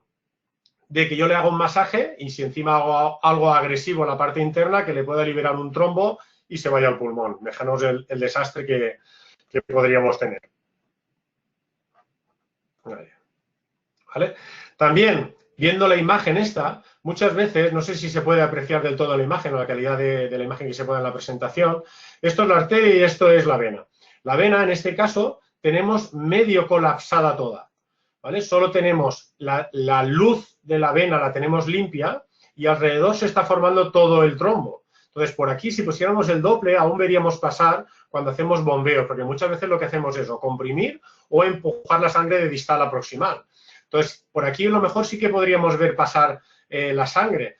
de que yo le hago un masaje y si encima hago algo agresivo en la parte interna, que le pueda liberar un trombo y se vaya al pulmón. Déjanos el desastre que podríamos tener. ¿Vale? También, viendo la imagen esta, muchas veces, no sé si se puede apreciar del todo la imagen o la calidad de la imagen que se puede en la presentación, esto es la arteria y esto es la vena. La vena, en este caso, tenemos medio colapsada toda, ¿vale? Solo tenemos la luz de la vena, la tenemos limpia y alrededor se está formando todo el trombo. Entonces, por aquí, si pusiéramos el Doppler, aún veríamos pasar cuando hacemos bombeo, porque muchas veces lo que hacemos es o comprimir o empujar la sangre de distal a proximal. Entonces, por aquí a lo mejor sí que podríamos ver pasar la sangre.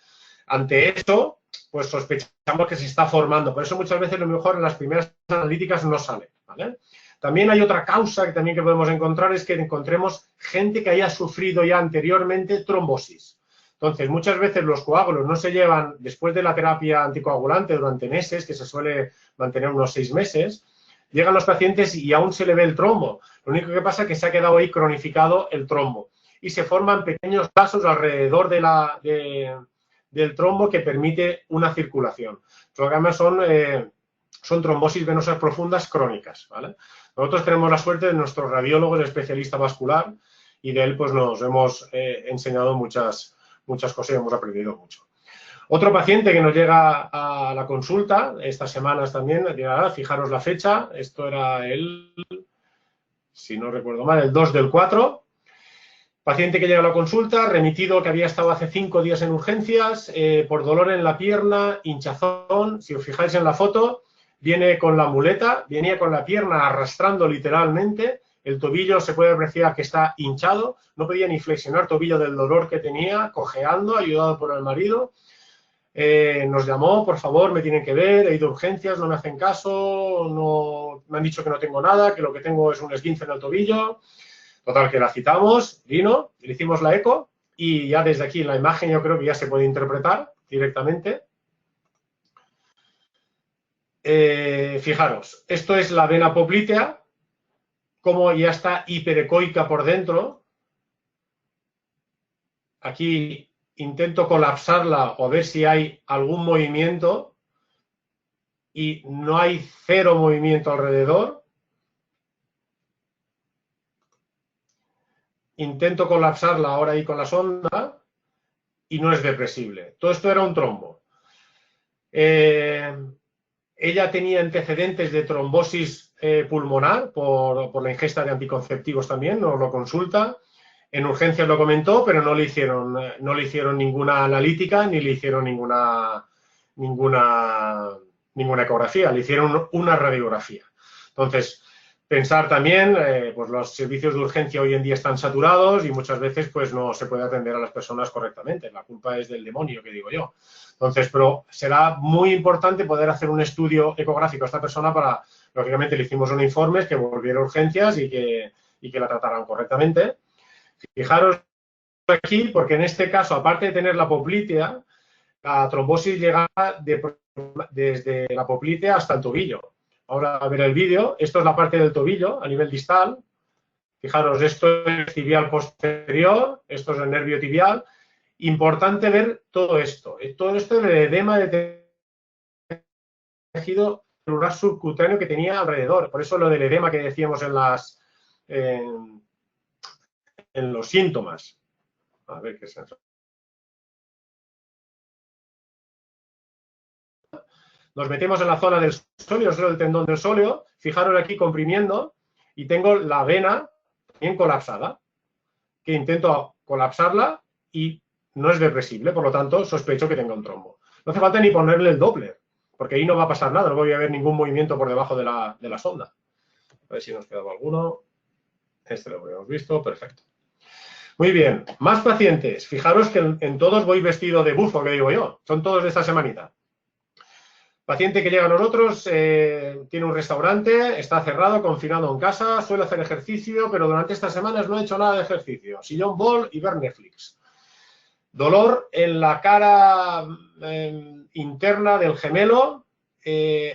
Ante eso, pues sospechamos que se está formando. Por eso muchas veces lo mejor en las primeras analíticas no sale, ¿vale? También hay otra causa que podemos encontrar, es que encontremos gente que haya sufrido ya anteriormente trombosis. Entonces, muchas veces los coágulos no se llevan después de la terapia anticoagulante durante meses, que se suele mantener unos 6 meses, llegan los pacientes y aún se le ve el trombo. Lo único que pasa es que se ha quedado ahí cronificado el trombo y se forman pequeños vasos alrededor del trombo que permite una circulación. Lo que además son trombosis venosas profundas crónicas, ¿vale? Nosotros tenemos la suerte de nuestro radiólogo, el especialista vascular, y de él pues nos hemos enseñado muchas cosas y hemos aprendido mucho. Otro paciente que nos llega a la consulta, estas semanas también, llegará, fijaros la fecha, esto era si no recuerdo mal, el 2/4. Paciente que llega a la consulta, remitido que había estado hace 5 días en urgencias, por dolor en la pierna, hinchazón. Si os fijáis en la foto, viene con la muleta, venía con la pierna arrastrando literalmente, el tobillo se puede apreciar que está hinchado, no podía ni flexionar tobillo del dolor que tenía, cojeando, ayudado por el marido. Nos llamó, por favor, me tienen que ver, he ido a urgencias, no me hacen caso, no, me han dicho que no tengo nada, que lo que tengo es un esguince en el tobillo. Total, que la citamos, vino, le hicimos la eco y ya desde aquí la imagen yo creo que ya se puede interpretar directamente. Fijaros, esto es la vena poplitea, como ya está hiperecoica por dentro. Aquí intento colapsarla o ver si hay algún movimiento y no hay cero movimiento alrededor. Intento colapsarla ahora ahí con la sonda y no es depresible. Todo esto era un trombo. Ella tenía antecedentes de trombosis pulmonar por la ingesta de anticonceptivos también, nos lo consulta. En urgencias lo comentó, pero no le hicieron ninguna analítica ni le hicieron ninguna ecografía, le hicieron una radiografía. Entonces, pensar también, pues los servicios de urgencia hoy en día están saturados y muchas veces pues no se puede atender a las personas correctamente. La culpa es del demonio, que digo yo. Entonces, pero será muy importante poder hacer un estudio ecográfico a esta persona para, lógicamente le hicimos un informe que volviera a urgencias y que la trataran correctamente. Fijaros aquí, porque en este caso, aparte de tener la poplitea, la trombosis llega desde la poplitea hasta el tobillo. Ahora a ver el vídeo, esto es la parte del tobillo a nivel distal. Fijaros, esto es tibial posterior, esto es el nervio tibial. Importante ver todo esto. Todo esto es el edema de tejido celular subcutáneo que tenía alrededor. Por eso lo del edema que decíamos en los síntomas. A ver qué es eso. Nos metemos en la zona del sóleo, el tendón del sóleo. Fijaros aquí comprimiendo y tengo la vena bien colapsada, que intento colapsarla y no es depresible, por lo tanto sospecho que tenga un trombo. No hace falta ni ponerle el Doppler, porque ahí no va a pasar nada, no voy a ver ningún movimiento por debajo de la sonda. A ver si nos quedaba alguno. Este lo habíamos visto, perfecto. Muy bien, más pacientes. Fijaros que en todos voy vestido de bufo, que digo yo. Son todos de esta semanita. Paciente que llega a nosotros, tiene un restaurante, está cerrado, confinado en casa, suele hacer ejercicio, pero durante estas semanas no ha hecho nada de ejercicio. Sillón bol y ver Netflix. Dolor en la cara interna del gemelo.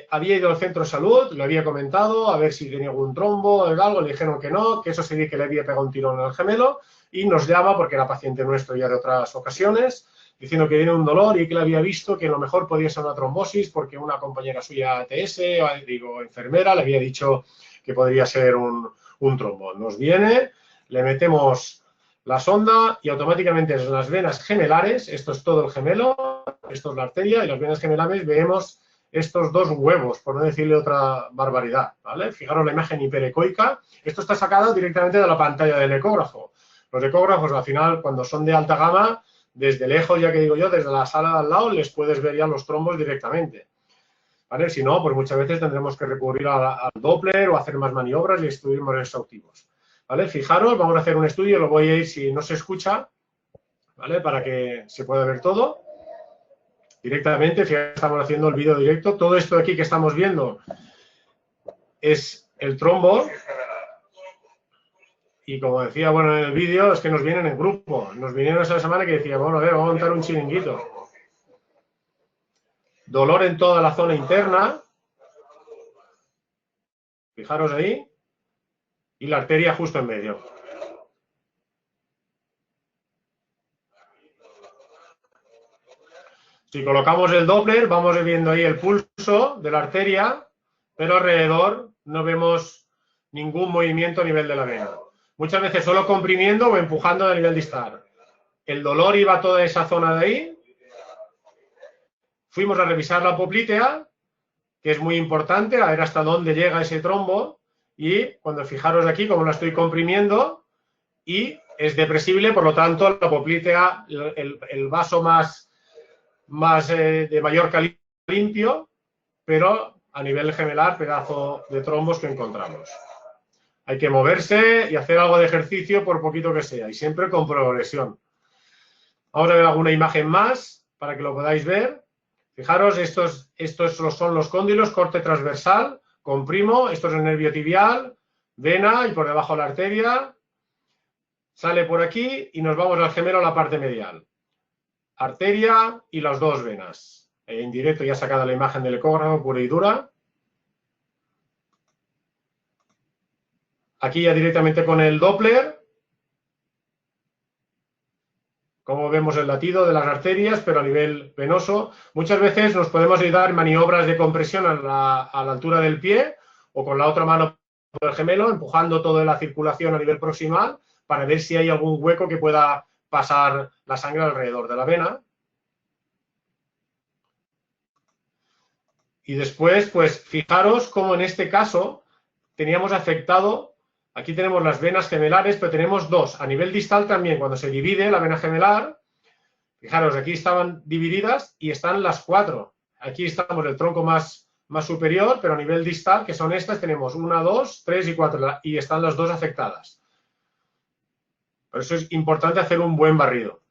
Había ido al centro de salud, lo había comentado, a ver si tenía algún trombo o algo, le dijeron que no, que eso sería que le había pegado un tirón en el gemelo, y nos llama, porque era paciente nuestro ya de otras ocasiones, diciendo que tiene un dolor y que le había visto que a lo mejor podía ser una trombosis porque una compañera suya ATS, enfermera, le había dicho que podría ser un trombo. Nos viene, le metemos la sonda y automáticamente en las venas gemelares, esto es todo el gemelo, esto es la arteria, y las venas gemelares vemos estos dos huevos, por no decirle otra barbaridad, ¿vale? Fijaros la imagen hiperecoica, esto está sacado directamente de la pantalla del ecógrafo. Los ecógrafos, al final, cuando son de alta gama, desde lejos, ya que digo yo, desde la sala de al lado, les puedes ver ya los trombos directamente. ¿Vale? Si no, pues muchas veces tendremos que recurrir al Doppler o hacer más maniobras y estudios más exhaustivos. ¿Vale? Fijaros, vamos a hacer un estudio, lo voy a ir si no se escucha, ¿vale? Para que se pueda ver todo directamente. Fíjate, estamos haciendo el vídeo directo. Todo esto de aquí que estamos viendo es el trombo. Y como decía, bueno, en el vídeo, es que nos vienen en grupo. Nos vinieron esa semana que decía, bueno, a ver, vamos a montar un chiringuito. Dolor en toda la zona interna. Fijaros ahí. Y la arteria justo en medio. Si colocamos el Doppler, vamos viendo ahí el pulso de la arteria, pero alrededor no vemos ningún movimiento a nivel de la vena. Muchas veces solo comprimiendo o empujando a nivel distal. El dolor iba a toda esa zona de ahí. Fuimos a revisar la poplitea, que es muy importante, a ver hasta dónde llega ese trombo. Y cuando fijaros aquí, como la estoy comprimiendo, y es depresible, por lo tanto, la poplitea, el vaso más de mayor calibre limpio, pero a nivel gemelar, pedazo de trombos que encontramos. Hay que moverse y hacer algo de ejercicio por poquito que sea, y siempre con progresión. Vamos a ver alguna imagen más para que lo podáis ver. Fijaros, estos son los cóndilos, corte transversal, comprimo, esto es el nervio tibial, vena y por debajo la arteria, sale por aquí y nos vamos al gemelo a la parte medial. Arteria y las dos venas. En directo ya sacada la imagen del ecógrafo pura y dura. Aquí ya directamente con el Doppler. Como vemos el latido de las arterias, pero a nivel venoso. Muchas veces nos podemos ayudar en maniobras de compresión a la altura del pie o con la otra mano por el gemelo, empujando toda la circulación a nivel proximal para ver si hay algún hueco que pueda pasar la sangre alrededor de la vena. Y después, pues fijaros cómo en este caso teníamos afectado, aquí tenemos las venas gemelares, pero tenemos dos. A nivel distal también, cuando se divide la vena gemelar, fijaros, aquí estaban divididas y están las cuatro. Aquí estamos el tronco más superior, pero a nivel distal, que son estas, tenemos 1, 2, 3 y 4, y están las dos afectadas. Por eso es importante hacer un buen barrido.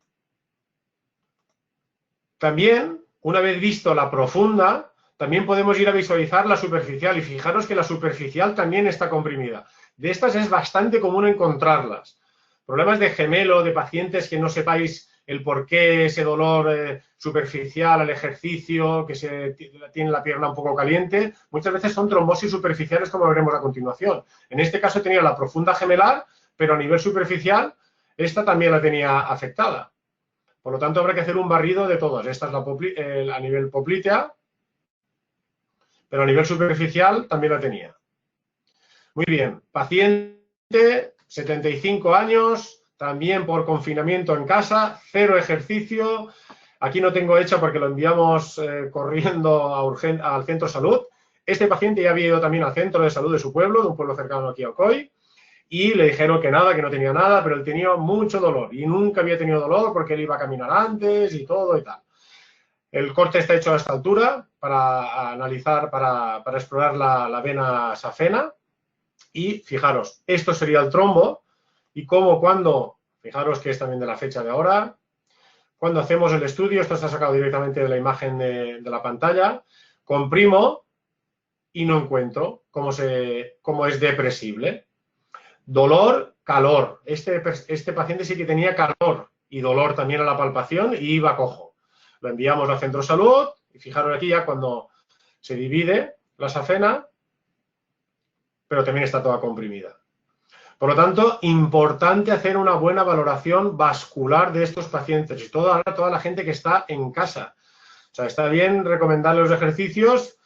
También, una vez visto la profunda, también podemos ir a visualizar la superficial y fijaros que la superficial también está comprimida. De estas es bastante común encontrarlas. Problemas de gemelo, de pacientes que no sepáis el por qué ese dolor superficial al ejercicio, que tiene la pierna un poco caliente, muchas veces son trombosis superficiales, como veremos a continuación. En este caso tenía la profunda gemelar, pero a nivel superficial, esta también la tenía afectada. Por lo tanto, habrá que hacer un barrido de todas. Esta es a nivel poplitea, pero a nivel superficial también la tenía. Muy bien, paciente, 75 años, también por confinamiento en casa, 0 ejercicio. Aquí no tengo hecho porque lo enviamos corriendo al centro de salud. Este paciente ya había ido también al centro de salud de su pueblo, de un pueblo cercano aquí a Alcoy, y le dijeron que nada, que no tenía nada, pero él tenía mucho dolor y nunca había tenido dolor porque él iba a caminar antes y todo y tal. El corte está hecho a esta altura para analizar, para explorar la vena safena. Y fijaros, esto sería el trombo y cómo cuando, fijaros que es también de la fecha de ahora, cuando hacemos el estudio, esto está sacado directamente de la imagen de la pantalla, comprimo y no encuentro cómo es depresible. Dolor, calor. Este paciente sí que tenía calor y dolor también a la palpación y iba cojo. Lo enviamos al centro de salud y fijaros aquí ya cuando se divide la safena, pero también está toda comprimida. Por lo tanto, importante hacer una buena valoración vascular de estos pacientes y toda la gente que está en casa. O sea, está bien recomendarle los ejercicios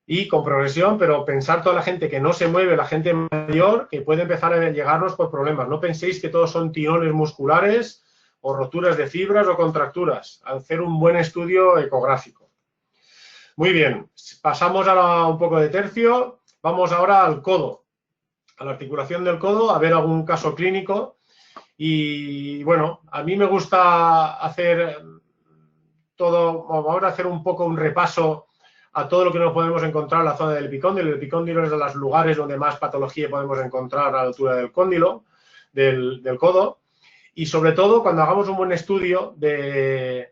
y con progresión, pero pensar toda la gente que no se mueve, la gente mayor, que puede empezar a llegarnos por problemas. No penséis que todos son tirones musculares o roturas de fibras o contracturas. Hacer un buen estudio ecográfico. Muy bien, pasamos ahora un poco de tercio. Vamos ahora al codo, a la articulación del codo, a ver algún caso clínico. Y bueno, a mí me gusta hacer todo, vamos a hacer un poco un repaso a todo lo que nos podemos encontrar en la zona del epicóndilo. El epicóndilo es de los lugares donde más patología podemos encontrar a la altura del cóndilo, del codo. Y sobre todo, cuando hagamos un buen estudio del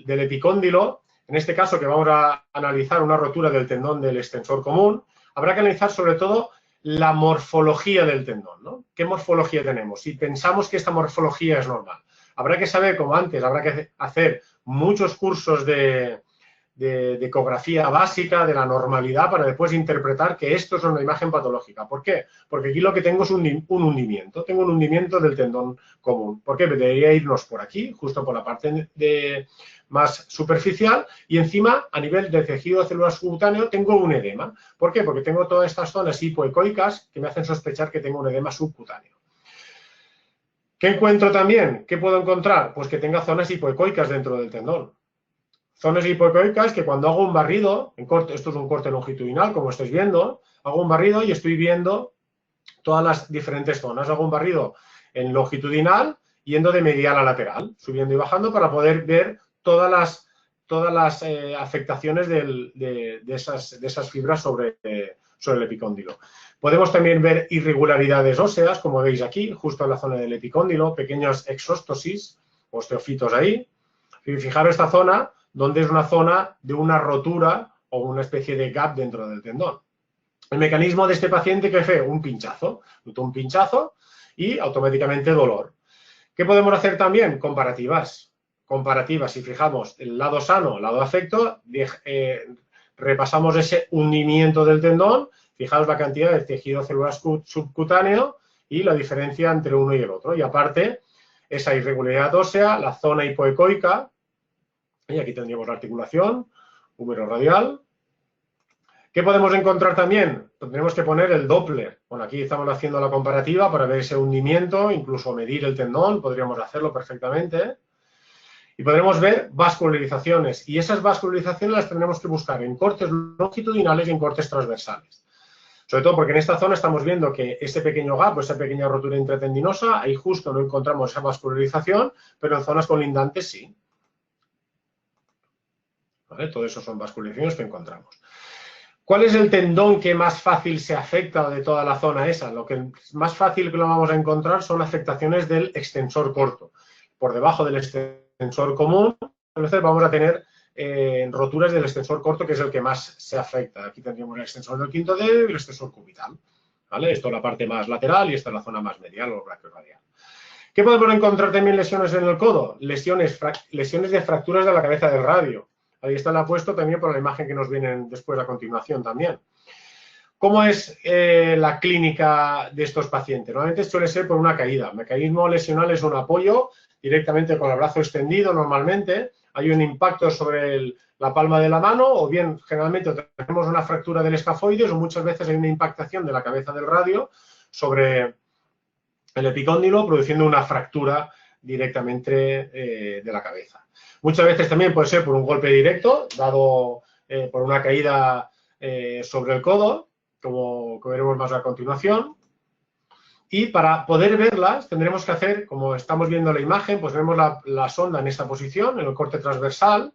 epicóndilo, en este caso que vamos a analizar una rotura del tendón del extensor común, habrá que analizar sobre todo la morfología del tendón, ¿no? ¿Qué morfología tenemos? Si pensamos que esta morfología es normal. Habrá que saber, como antes, habrá que hacer muchos cursos de ecografía básica, de la normalidad, para después interpretar que esto es una imagen patológica. ¿Por qué? Porque aquí lo que tengo es un hundimiento. Tengo un hundimiento del tendón común. ¿Por qué? Debería irnos por aquí, justo por la parte más superficial, y encima, a nivel de tejido celular subcutáneo, tengo un edema. ¿Por qué? Porque tengo todas estas zonas hipoecoicas que me hacen sospechar que tengo un edema subcutáneo. ¿Qué encuentro también? ¿Qué puedo encontrar? Pues que tenga zonas hipoecoicas dentro del tendón. Zonas hipoecoicas que cuando hago un barrido, esto es un corte longitudinal, como estáis viendo, hago un barrido y estoy viendo todas las diferentes zonas. Hago un barrido en longitudinal, yendo de medial a lateral, subiendo y bajando para poder ver todas las afectaciones de esas fibras sobre el epicóndilo. Podemos también ver irregularidades óseas, como veis aquí, justo en la zona del epicóndilo, pequeños exóstosis, osteofitos ahí. Fijaros esta zona, donde es una zona de una rotura o una especie de gap dentro del tendón. El mecanismo de este paciente, que fue un pinchazo, y automáticamente dolor. ¿Qué podemos hacer también? Comparativas. Si fijamos el lado sano, el lado afecto, repasamos ese hundimiento del tendón, fijaos la cantidad de tejido celular subcutáneo y la diferencia entre uno y el otro. Y aparte, esa irregularidad ósea, la zona hipoecoica, y aquí tendríamos la articulación, húmero radial. ¿Qué podemos encontrar también? Tendremos que poner el Doppler. Bueno, aquí estamos haciendo la comparativa para ver ese hundimiento, incluso medir el tendón, podríamos hacerlo perfectamente. Y podremos ver vascularizaciones. Y esas vascularizaciones las tendremos que buscar en cortes longitudinales y en cortes transversales. Sobre todo porque en esta zona estamos viendo que ese pequeño gap o esa pequeña rotura intratendinosa, ahí justo no encontramos esa vascularización, pero en zonas colindantes sí. ¿Vale? Todo eso son vascularizaciones que encontramos. ¿Cuál es el tendón que más fácil se afecta de toda la zona esa? Lo que es más fácil que lo vamos a encontrar son afectaciones del extensor corto. Por debajo del extensor común, a veces vamos a tener roturas del extensor corto, que es el que más se afecta. Aquí tendríamos el extensor del quinto dedo y el extensor cubital. ¿Vale? Esto es la parte más lateral y esta es la zona más medial o brachioradial. ¿Qué podemos encontrar también lesiones en el codo? Lesiones de fracturas de la cabeza del radio. Ahí está la puesto también por la imagen que nos viene después a continuación también. ¿Cómo es la clínica de estos pacientes? Normalmente suele ser por una caída. El mecanismo lesional es un apoyo directamente con el brazo extendido normalmente. Hay un impacto sobre la palma de la mano o bien generalmente tenemos una fractura del escafoides o muchas veces hay una impactación de la cabeza del radio sobre el epicóndilo produciendo una fractura directamente de la cabeza. Muchas veces también puede ser por un golpe directo, dado por una caída sobre el codo, como veremos más a continuación. Y para poder verlas tendremos que hacer, como estamos viendo en la imagen, pues vemos la sonda en esta posición, en el corte transversal,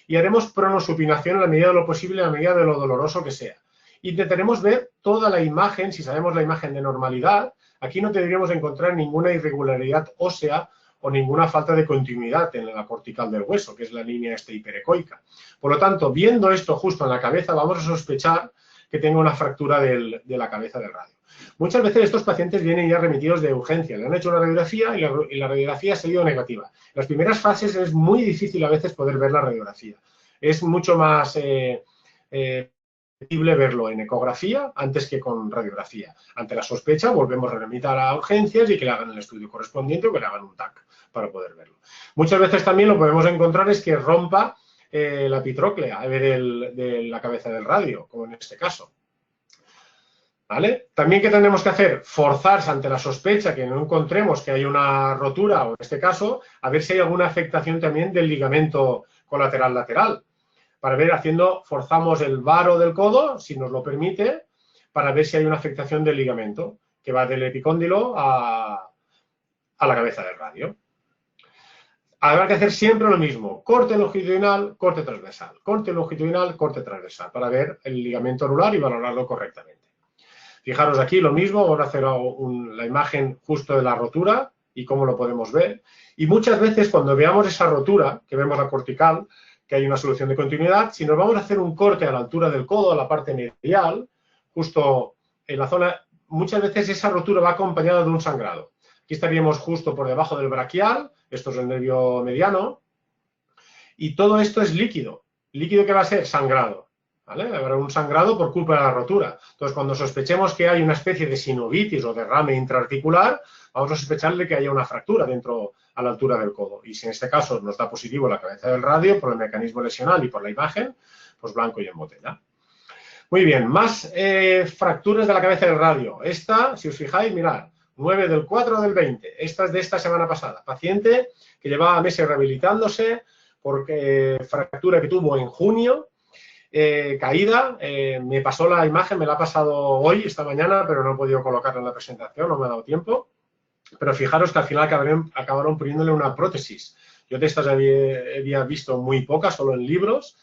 y haremos pronosupinación en la medida de lo posible, en la medida de lo doloroso que sea. Intentaremos ver toda la imagen, si sabemos la imagen de normalidad, aquí no tendríamos que encontrar ninguna irregularidad ósea o ninguna falta de continuidad en la cortical del hueso, que es la línea hiperecoica. Por lo tanto, viendo esto justo en la cabeza, vamos a sospechar que tenga una fractura de la cabeza del radio. Muchas veces estos pacientes vienen ya remitidos de urgencia, le han hecho una radiografía y la radiografía ha salido negativa. En las primeras fases es muy difícil a veces poder ver la radiografía. Es mucho más posible verlo en ecografía antes que con radiografía. Ante la sospecha volvemos a remitir a urgencias y que le hagan el estudio correspondiente o que le hagan un TAC para poder verlo. Muchas veces también lo que podemos encontrar es que rompa la epitróclea de la cabeza del radio, como en este caso. ¿Vale? También, ¿qué tendremos que hacer? Forzarse ante la sospecha que no encontremos que hay una rotura, o en este caso, a ver si hay alguna afectación también del ligamento colateral lateral. Para ver, forzamos el varo del codo, si nos lo permite, para ver si hay una afectación del ligamento, que va del epicóndilo a la cabeza del radio. Habrá que hacer siempre lo mismo, corte longitudinal, corte transversal, corte longitudinal, corte transversal, para ver el ligamento anular y valorarlo correctamente. Fijaros aquí lo mismo, vamos a hacer la imagen justo de la rotura y cómo lo podemos ver. Y muchas veces cuando veamos esa rotura, que vemos la cortical, que hay una solución de continuidad, si nos vamos a hacer un corte a la altura del codo, a la parte medial, justo en la zona, muchas veces esa rotura va acompañada de un sangrado. Aquí estaríamos justo por debajo del braquial, esto es el nervio mediano, y todo esto es líquido. ¿Líquido qué va a ser? Sangrado. ¿Vale? Habrá un sangrado por culpa de la rotura. Entonces, cuando sospechemos que hay una especie de sinovitis o derrame intraarticular, vamos a sospechar de que haya una fractura dentro a la altura del codo. Y si en este caso nos da positivo la cabeza del radio, por el mecanismo lesional y por la imagen, pues blanco y en botella. Muy bien, más fracturas de la cabeza del radio. Esta, si os fijáis, mirad, 9 del 4 del 20. Esta es de esta semana pasada. Paciente que llevaba meses rehabilitándose porque fractura que tuvo en junio. Caída, me pasó la imagen, me la ha pasado hoy, esta mañana, pero no he podido colocarla en la presentación, no me ha dado tiempo. Pero fijaros que al final acabaron poniéndole una prótesis. Yo de estas había visto muy pocas, solo en libros.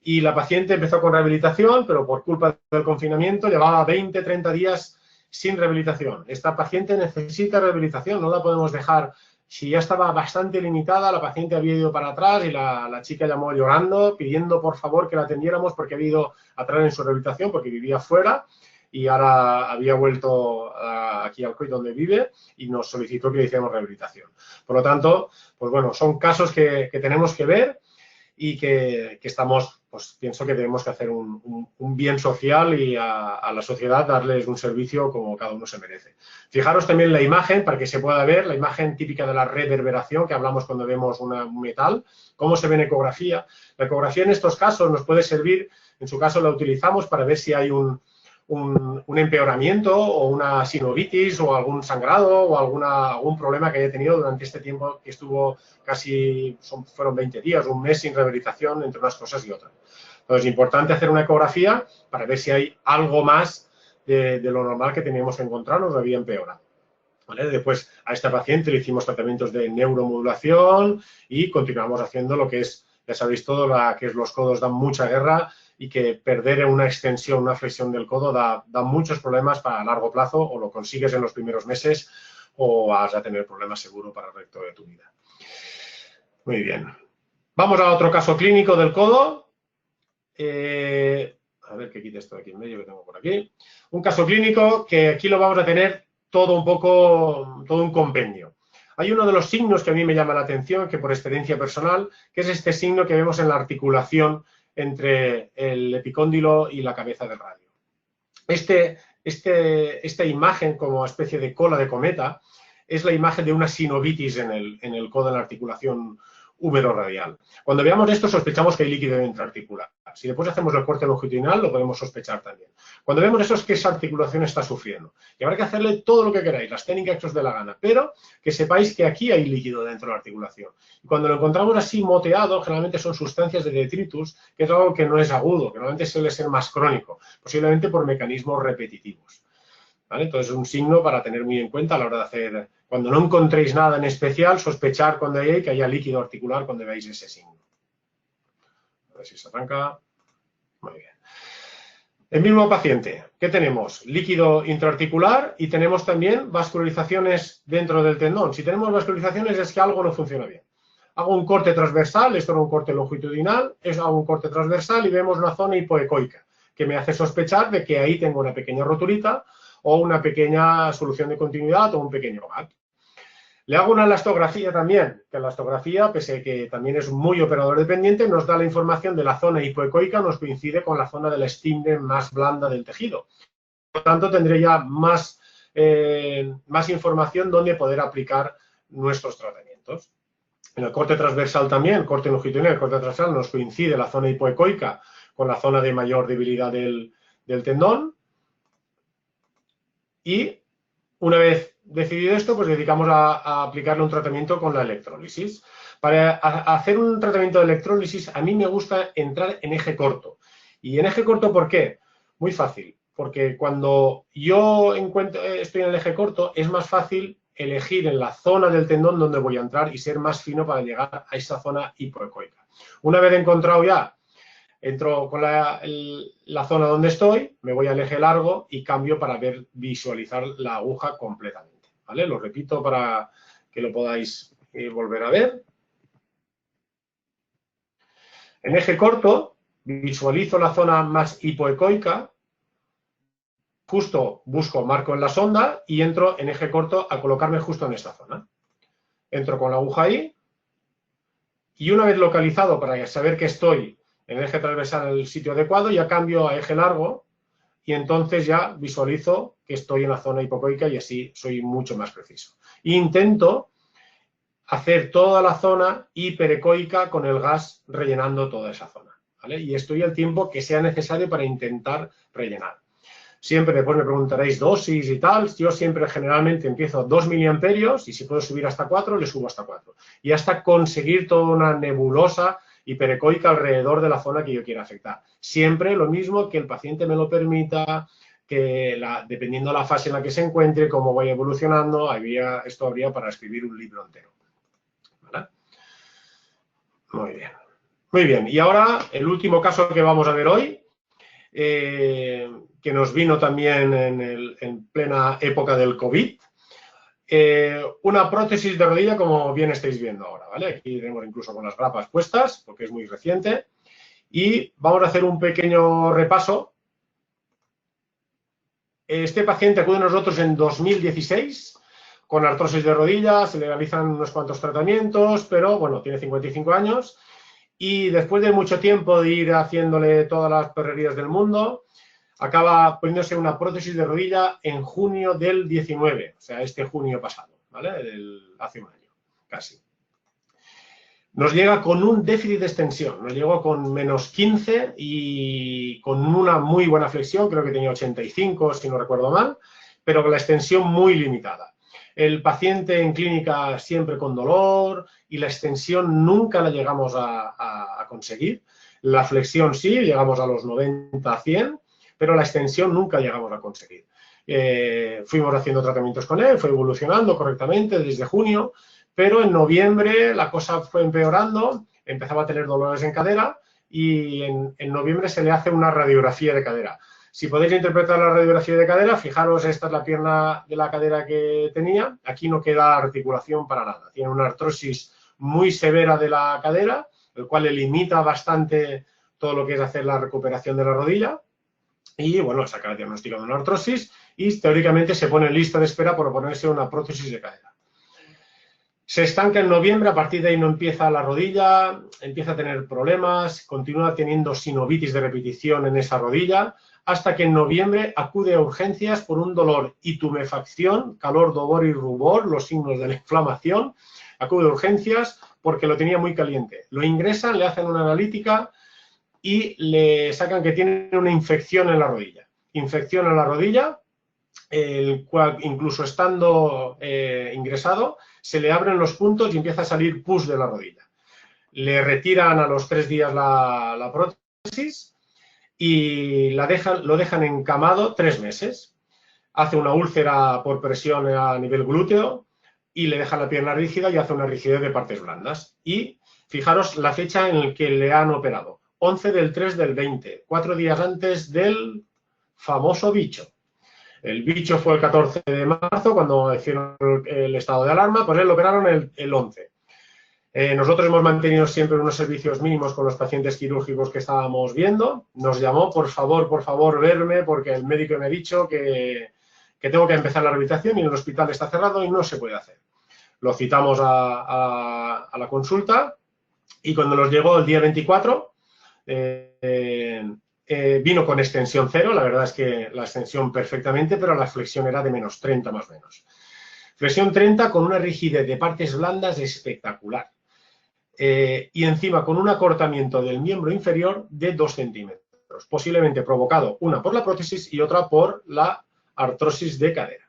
Y la paciente empezó con rehabilitación, pero por culpa del confinamiento llevaba 20, 30 días sin rehabilitación. Esta paciente necesita rehabilitación, no la podemos dejar. Si ya estaba bastante limitada, la paciente había ido para atrás y la chica llamó llorando, pidiendo por favor que la atendiéramos porque había ido atrás en su rehabilitación, porque vivía fuera y ahora había vuelto aquí al COI donde vive y nos solicitó que le hiciéramos rehabilitación. Por lo tanto, pues bueno, son casos que tenemos que ver y que estamos, pues pienso que tenemos que hacer un bien social y a la sociedad darles un servicio como cada uno se merece. Fijaros también la imagen, para que se pueda ver, la imagen típica de la reverberación que hablamos cuando vemos un metal, cómo se ve en ecografía. La ecografía en estos casos nos puede servir, en su caso la utilizamos para ver si hay un empeoramiento o una sinovitis o algún sangrado o algún problema que haya tenido durante este tiempo que estuvo fueron 20 días, un mes sin rehabilitación entre unas cosas y otras. Entonces, es importante hacer una ecografía para ver si hay algo más de lo normal que teníamos que encontrarnos o había empeorado. ¿Vale? Después, a esta paciente le hicimos tratamientos de neuromodulación y continuamos haciendo lo que es, ya sabéis todo, que es los codos dan mucha guerra y que perder una extensión, una flexión del codo da muchos problemas para largo plazo, o lo consigues en los primeros meses o vas a tener problemas seguro para el resto de tu vida. Muy bien. Vamos a otro caso clínico del codo. A ver que quite esto de aquí en medio que tengo por aquí. Un caso clínico que aquí lo vamos a tener todo un compendio. Hay uno de los signos que a mí me llama la atención, que por experiencia personal, que es este signo que vemos en la articulación entre el epicóndilo y la cabeza del radio. Esta imagen como especie de cola de cometa es la imagen de una sinovitis en el codo, en la articulación húmero-radial. Cuando veamos esto sospechamos que hay líquido intraarticular. Si después hacemos el corte longitudinal lo podemos sospechar también. Cuando vemos eso es que esa articulación está sufriendo. Y habrá que hacerle todo lo que queráis, las técnicas que os dé la gana, pero que sepáis que aquí hay líquido dentro de la articulación. Y cuando lo encontramos así moteado, generalmente son sustancias de detritus, que es algo que no es agudo, que normalmente suele ser más crónico, posiblemente por mecanismos repetitivos. ¿Vale? Entonces es un signo para tener muy en cuenta a la hora de hacer, cuando no encontréis nada en especial, sospechar cuando hay que haya líquido articular cuando veáis ese signo. A ver si se arranca. Muy bien. El mismo paciente, ¿qué tenemos? Líquido intraarticular y tenemos también vascularizaciones dentro del tendón. Si tenemos vascularizaciones es que algo no funciona bien. Hago un corte transversal, esto era un corte longitudinal, hago un corte transversal y vemos una zona hipoecoica que me hace sospechar de que ahí tengo una pequeña roturita o una pequeña solución de continuidad o un pequeño gap. Le hago una elastografía también, que la elastografía, pese a que también es muy operador dependiente, nos da la información de la zona hipoecoica, nos coincide con la zona de la estimne más blanda del tejido. Por lo tanto, tendré ya más información donde poder aplicar nuestros tratamientos. En el corte transversal también, corte longitudinal, el corte transversal nos coincide la zona hipoecoica con la zona de mayor debilidad del tendón. Y una vez decidido esto, pues dedicamos a aplicarle un tratamiento con la electrólisis. Para hacer un tratamiento de electrólisis, a mí me gusta entrar en eje corto. ¿Y en eje corto por qué? Muy fácil, porque cuando yo estoy en el eje corto, es más fácil elegir en la zona del tendón donde voy a entrar y ser más fino para llegar a esa zona hipoecoica. Una vez encontrado ya, entro con la zona donde estoy, me voy al eje largo y cambio para visualizar la aguja completamente, ¿vale? Lo repito para que lo podáis volver a ver. En eje corto, visualizo la zona más hipoecoica, justo busco, marco en la sonda y entro en eje corto a colocarme justo en esta zona. Entro con la aguja ahí y una vez localizado para saber que estoy en el eje transversal en el sitio adecuado, ya cambio a eje largo y entonces ya visualizo que estoy en la zona hipoecoica y así soy mucho más preciso. Intento hacer toda la zona hiperecoica con el gas rellenando toda esa zona, ¿vale? Y estoy el tiempo que sea necesario para intentar rellenar. Siempre después me preguntaréis dosis y tal. Yo siempre generalmente empiezo 2 miliamperios y si puedo subir hasta 4, le subo hasta 4. Y hasta conseguir toda una nebulosa hiperecoica alrededor de la zona que yo quiera afectar. Siempre lo mismo, que el paciente me lo permita, que dependiendo de la fase en la que se encuentre, cómo vaya evolucionando, esto habría para escribir un libro entero. ¿Vale? Muy bien. Muy bien. Y ahora el último caso que vamos a ver hoy, que nos vino también en plena época del COVID. Una prótesis de rodilla, como bien estáis viendo ahora, ¿vale? Aquí tenemos incluso con las grapas puestas, porque es muy reciente. Y vamos a hacer un pequeño repaso. Este paciente acude a nosotros en 2016 con artrosis de rodilla, se le realizan unos cuantos tratamientos, pero bueno, tiene 55 años. Y después de mucho tiempo de ir haciéndole todas las perrerías del mundo, acaba poniéndose una prótesis de rodilla en junio del 19, o sea, este junio pasado, ¿vale? Hace un año, casi. Nos llega con un déficit de extensión, nos llegó con menos 15 y con una muy buena flexión, creo que tenía 85, si no recuerdo mal, pero con la extensión muy limitada. El paciente en clínica siempre con dolor y la extensión nunca la llegamos a conseguir. La flexión sí, llegamos a los 90 a 100, pero la extensión nunca llegamos a conseguir. Fuimos haciendo tratamientos con él, fue evolucionando correctamente desde junio, pero en noviembre la cosa fue empeorando, empezaba a tener dolores en cadera y en noviembre se le hace una radiografía de cadera. Si podéis interpretar la radiografía de cadera, fijaros, esta es la pierna de la cadera que tenía. Aquí no queda articulación para nada. Tiene una artrosis muy severa de la cadera, el cual le limita bastante todo lo que es hacer la recuperación de la rodilla. Y, bueno, saca el diagnóstico de una artrosis y, teóricamente, se pone en lista de espera por ponerse una prótesis de cadera. Se estanca en noviembre, a partir de ahí no empieza la rodilla, empieza a tener problemas, continúa teniendo sinovitis de repetición en esa rodilla, hasta que en noviembre acude a urgencias por un dolor y tumefacción, calor, dolor y rubor, los signos de la inflamación. Acude a urgencias porque lo tenía muy caliente. Lo ingresan, le hacen una analítica y le sacan que tiene una infección en la rodilla. Infección en la rodilla, el cual incluso estando ingresado, se le abren los puntos y empieza a salir pus de la rodilla. Le retiran a los 3 días la prótesis y lo dejan encamado 3 meses. Hace una úlcera por presión a nivel glúteo y le dejan la pierna rígida y hace una rigidez de partes blandas. Y fijaros la fecha en la que le han operado. 11 del 3 del 20, 4 días antes del famoso bicho. El bicho fue el 14 de marzo, cuando hicieron el estado de alarma, pues él lo operaron el 11. Nosotros hemos mantenido siempre unos servicios mínimos con los pacientes quirúrgicos que estábamos viendo. Nos llamó, por favor, verme, porque el médico me ha dicho que tengo que empezar la rehabilitación y el hospital está cerrado y no se puede hacer. Lo citamos a la consulta y cuando nos llegó el día 24, vino con extensión 0, la verdad es que la extensión perfectamente, pero la flexión era de menos 30 más o menos. Flexión 30 con una rigidez de partes blandas espectacular. Y encima con un acortamiento del miembro inferior de 2 centímetros, posiblemente provocado una por la prótesis y otra por la artrosis de cadera.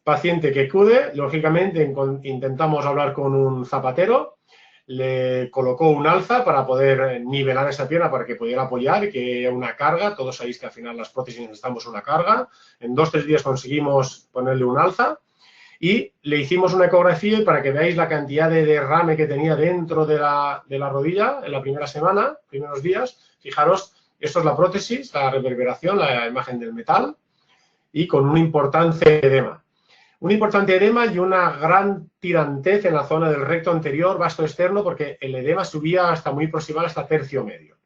Paciente que acude, lógicamente intentamos hablar con un zapatero, le colocó un alza para poder nivelar esa pierna para que pudiera apoyar, que una carga, todos sabéis que al final las prótesis necesitamos una carga. En 2 o 3 días conseguimos ponerle un alza y le hicimos una ecografía y para que veáis la cantidad de derrame que tenía dentro de la rodilla en la primera semana, primeros días. Fijaros, esto es la prótesis, la reverberación, la imagen del metal y con un importante edema. Un importante edema y una gran tirantez en la zona del recto anterior, vasto externo, porque el edema subía hasta muy proximal, hasta tercio medio.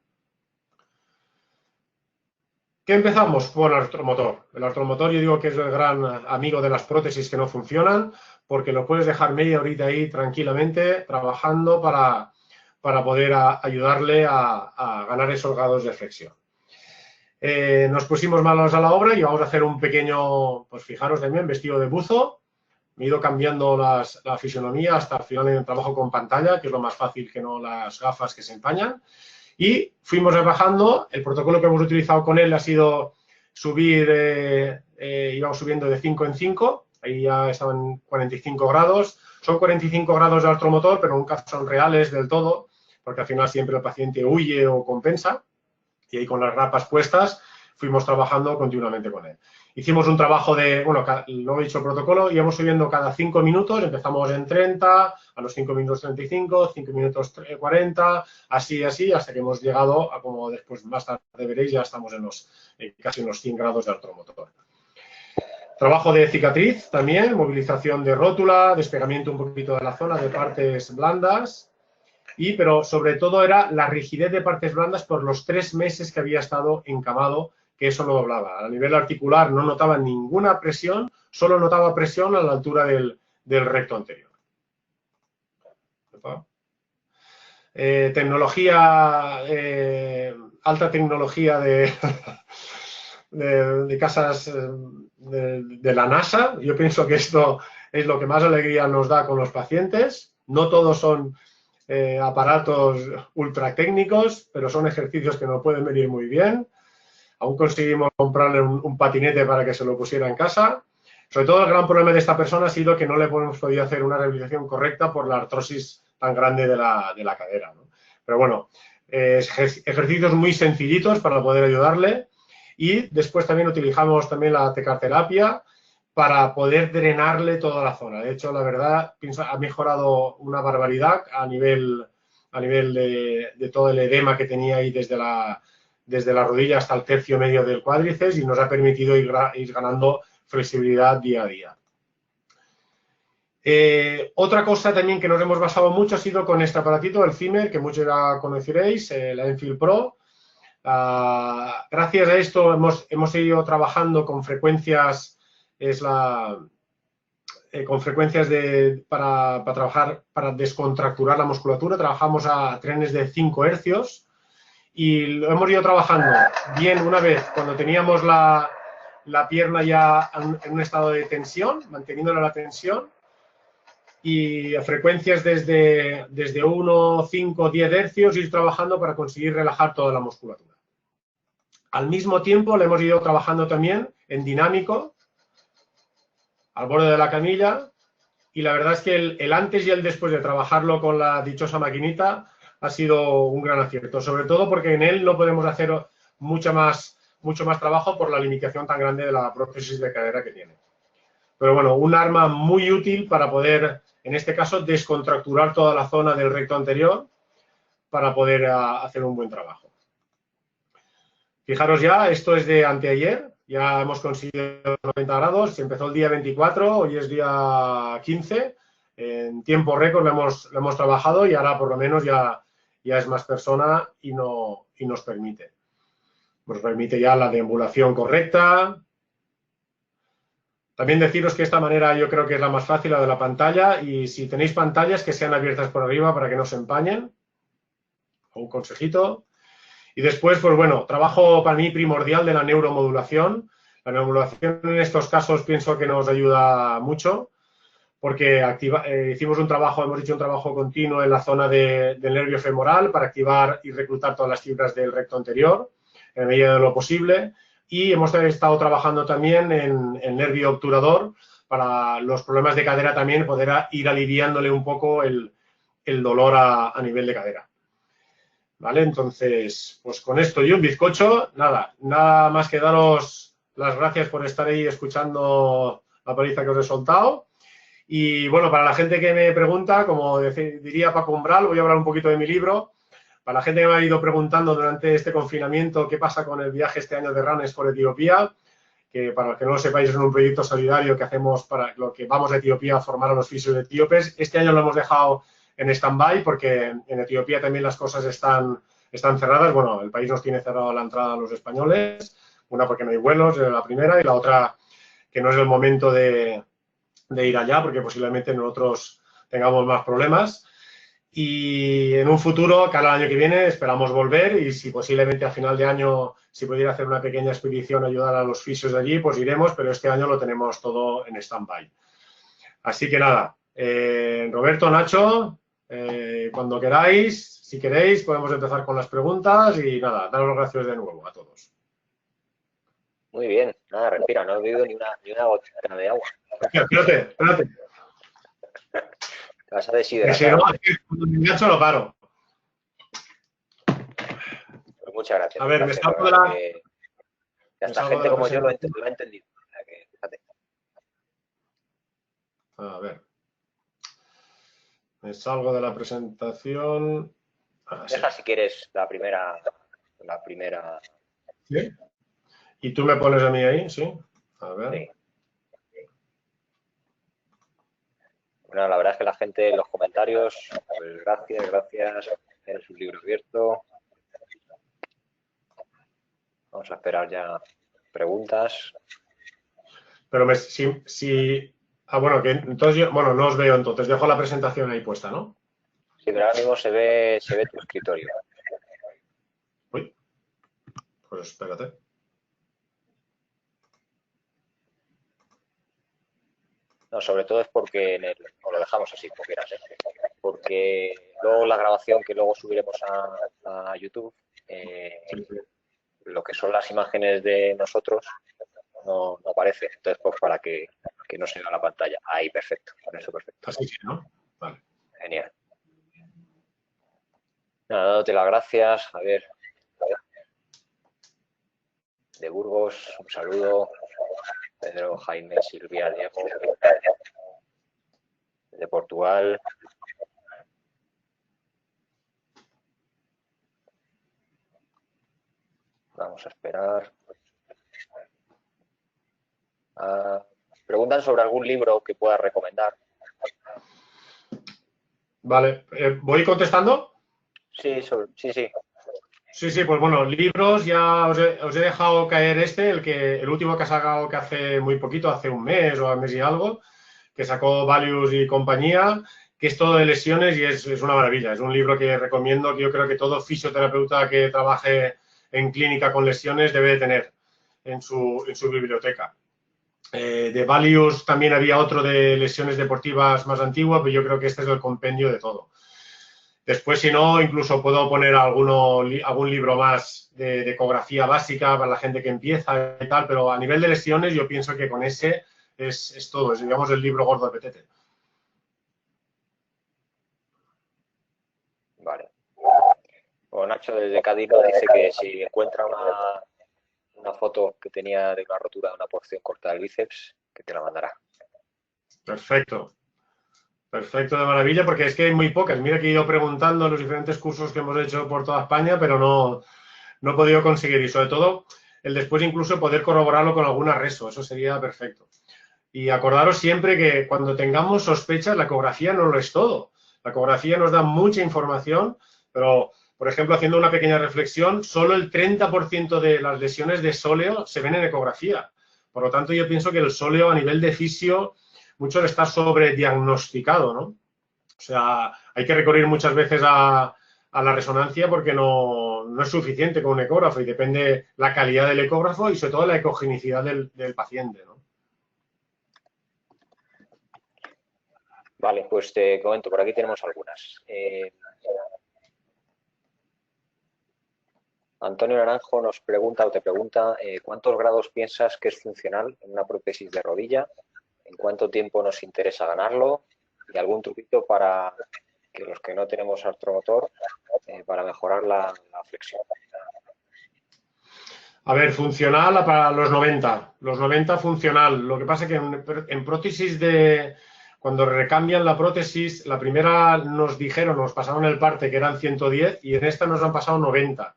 ¿Qué empezamos? Con el artromotor. El artromotor yo digo que es el gran amigo de las prótesis que no funcionan, porque lo puedes dejar media horita ahí tranquilamente trabajando para poder ayudarle a ganar esos grados de flexión. Nos pusimos manos a la obra y vamos a hacer un pequeño, pues fijaros también, vestido de buzo. Me he ido cambiando la fisonomía hasta el final del trabajo con pantalla, que es lo más fácil que no las gafas que se empañan. Y fuimos bajando. El protocolo que hemos utilizado con él ha sido subir, íbamos subiendo de 5 en 5. Ahí ya estaban 45 grados. Son 45 grados de artromotor, pero nunca son reales del todo, porque al final siempre el paciente huye o compensa. Y ahí con las grapas puestas fuimos trabajando continuamente con él. Hicimos un trabajo de, bueno, no he dicho el protocolo, íbamos subiendo cada 5 minutos, empezamos en 30, a los 5 minutos 35, 5 minutos 40, así, hasta que hemos llegado a, como después más tarde veréis, ya estamos en casi en los 100 grados de artromotor. Trabajo de cicatriz también, movilización de rótula, despegamiento un poquito de la zona de partes blandas. Pero sobre todo era la rigidez de partes blandas por los 3 meses que había estado encamado, que eso no doblaba. A nivel articular no notaba ninguna presión, solo notaba presión a la altura del recto anterior. Tecnología, alta tecnología de casas de la NASA. Yo pienso que esto es lo que más alegría nos da con los pacientes. No todos son aparatos ultra técnicos, pero son ejercicios que nos pueden venir muy bien. Aún conseguimos comprarle un patinete para que se lo pusiera en casa. Sobre todo el gran problema de esta persona ha sido que no le hemos podido hacer una rehabilitación correcta por la artrosis tan grande de la cadera, ¿no? Pero bueno, ejercicios muy sencillitos para poder ayudarle. Y después también utilizamos también la tecarterapia para poder drenarle toda la zona. De hecho, la verdad, pienso, ha mejorado una barbaridad a nivel de todo el edema que tenía ahí desde la rodilla hasta el tercio medio del cuádriceps y nos ha permitido ir ganando flexibilidad día a día. Otra cosa también que nos hemos basado mucho ha sido con este aparatito, el Zimmer, que muchos ya conoceréis, la Enfield Pro. Gracias a esto hemos seguido trabajando con frecuencias, para trabajar, para descontracturar la musculatura. Trabajamos a trenes de 5 hercios y lo hemos ido trabajando bien una vez cuando teníamos la pierna ya en un estado de tensión, manteniéndola la tensión, y a frecuencias desde 1, 5, 10 hercios ir trabajando para conseguir relajar toda la musculatura. Al mismo tiempo le hemos ido trabajando también en dinámico, al borde de la camilla, y la verdad es que el antes y el después de trabajarlo con la dichosa maquinita ha sido un gran acierto, sobre todo porque en él no podemos hacer mucho más trabajo por la limitación tan grande de la prótesis de cadera que tiene. Pero bueno, un arma muy útil para poder, en este caso, descontracturar toda la zona del recto anterior para poder hacer un buen trabajo. Fijaros ya, esto es de anteayer, ya hemos conseguido 90 grados, se empezó el día 24, hoy es día 15, en tiempo récord lo hemos trabajado y ahora por lo menos ya es más persona y nos permite. Nos permite ya la deambulación correcta. También deciros que esta manera yo creo que es la más fácil, la de la pantalla, y si tenéis pantallas que sean abiertas por arriba para que no se empañen. Un consejito. Y después, pues bueno, trabajo para mí primordial de la neuromodulación. La neuromodulación en estos casos pienso que nos ayuda mucho porque hemos hecho un trabajo continuo en la zona del nervio femoral para activar y reclutar todas las fibras del recto anterior en la medida de lo posible. Y hemos estado trabajando también en el nervio obturador para los problemas de cadera también, poder ir aliviándole un poco el dolor a nivel de cadera. ¿Vale? Entonces, pues con esto y un bizcocho, nada más que daros las gracias por estar ahí escuchando la paliza que os he soltado Y bueno, para la gente que me pregunta, como diría Paco Umbral, voy a hablar un poquito de mi libro. Para la gente que me ha ido preguntando durante este confinamiento qué pasa con el viaje este año de Runners por Etiopía, que para los que no lo sepáis es un proyecto solidario que hacemos para lo que vamos a Etiopía a formar a los fisios etíopes. Este año lo hemos dejado en stand-by porque en Etiopía también las cosas están cerradas. Bueno, el país nos tiene cerrado la entrada a los españoles, una porque no hay vuelos, la primera, y la otra que no es el momento de ir allá porque posiblemente nosotros tengamos más problemas. Y en un futuro, cada año que viene, esperamos volver y si posiblemente a final de año, si pudiera hacer una pequeña expedición, ayudar a los fisios de allí, pues iremos, pero este año lo tenemos todo en stand-by. Así que nada, Roberto, Nacho, cuando queráis, si queréis, podemos empezar con las preguntas y nada, daros las gracias de nuevo a todos. Muy bien, nada, respira, no he bebido ni una gotita de agua. Espérate. Te vas a Que deshidratar. si no, cuando me engancho lo paro. Pues muchas gracias. A ver, me salgo de la... Hasta gente como yo lo ha entendido. O sea que, fíjate. A ver. Me salgo de la presentación. Deja si quieres la primera. ¿Sí? ¿Y tú me pones a mí ahí? Sí. A ver. Sí. Bueno, la verdad es que la gente en los comentarios, pues gracias, tienes un libro abierto. Vamos a esperar ya preguntas. Pero bueno, que entonces yo, bueno, no os veo entonces, dejo la presentación ahí puesta, ¿no? Sí, pero ahora mismo se ve tu escritorio. Uy, pues espérate. No, sobre todo es porque o lo dejamos así, como quieras, ¿eh? Porque luego la grabación que luego subiremos a YouTube, lo que son las imágenes de nosotros no aparece. Entonces, pues para que no se vea la pantalla. Ahí, perfecto. Con eso, perfecto. Así sí, ¿no? Vale. Genial. Nada, dándote las gracias. A ver. De Burgos, un saludo. Pedro, Jaime, Silvia, Diego. De Portugal. Vamos a esperar. Preguntan sobre algún libro que pueda recomendar. Vale, ¿voy contestando? Sí, sí. Sí, pues bueno, libros ya os he dejado caer el último que ha sacado que hace muy poquito, hace un mes o un mes y algo, que sacó Valius y compañía, que es todo de lesiones y es una maravilla. Es un libro que recomiendo, que yo creo que todo fisioterapeuta que trabaje en clínica con lesiones debe de tener en su biblioteca. De Valius también había otro de lesiones deportivas más antiguo, pero yo creo que este es el compendio de todo. Después, si no, incluso puedo poner algún libro más de ecografía básica para la gente que empieza y tal, pero a nivel de lesiones yo pienso que con ese es todo, es digamos el libro gordo de Petete. Vale. Bueno, Nacho desde Cádiz nos dice que si encuentra una foto que tenía de una rotura de una porción corta del bíceps, que te la mandará. Perfecto. Perfecto, de maravilla, porque es que hay muy pocas. Mira que he ido preguntando en los diferentes cursos que hemos hecho por toda España, pero no he podido conseguir. Y sobre todo, el después incluso poder corroborarlo con alguna reso. Eso sería perfecto. Y acordaros siempre que cuando tengamos sospechas, la ecografía no lo es todo. La ecografía nos da mucha información, pero, por ejemplo, haciendo una pequeña reflexión, solo el 30% de las lesiones de sóleo se ven en ecografía. Por lo tanto, yo pienso que el sóleo a nivel de fisio, mucho está sobrediagnosticado, ¿no? O sea, hay que recurrir muchas veces a la resonancia porque no es suficiente con un ecógrafo y depende la calidad del ecógrafo y sobre todo la ecogenicidad del paciente, ¿no? Vale, pues te comento, por aquí tenemos algunas. Antonio Naranjo nos pregunta o te pregunta ¿cuántos grados piensas que es funcional en una prótesis de rodilla? ¿En cuánto tiempo nos interesa ganarlo? Y algún truquito para que los que no tenemos artromotor para mejorar la flexión. A ver, funcional para los 90. Los 90 funcional. Lo que pasa es que en prótesis cuando recambian la prótesis, la primera nos dijeron, nos pasaron el parte que eran 110 y en esta nos han pasado 90.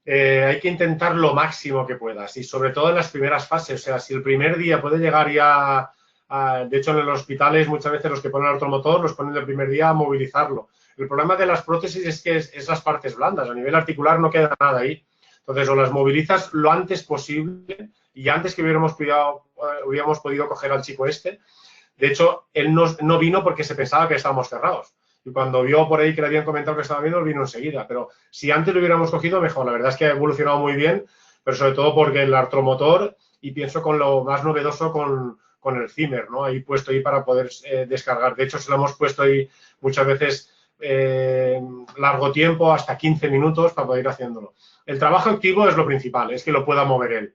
Hay que intentar lo máximo que puedas y sobre todo en las primeras fases. O sea, si el primer día puede llegar ya, de hecho en los hospitales muchas veces los que ponen el artromotor los ponen el primer día a movilizarlo. El problema de las prótesis es que es las partes blandas, a nivel articular no queda nada ahí. Entonces, o las movilizas lo antes posible y antes que hubiéramos podido coger al chico este. De hecho, él no vino porque se pensaba que estábamos cerrados. Y cuando vio por ahí que le habían comentado que estaba bien, vino enseguida. Pero si antes lo hubiéramos cogido, mejor. La verdad es que ha evolucionado muy bien, pero sobre todo porque el artromotor, y pienso con lo más novedoso con el Zimmer, ¿no? Ahí puesto ahí para poder descargar. De hecho, se lo hemos puesto ahí muchas veces largo tiempo, hasta 15 minutos, para poder ir haciéndolo. El trabajo activo es lo principal, es que lo pueda mover él.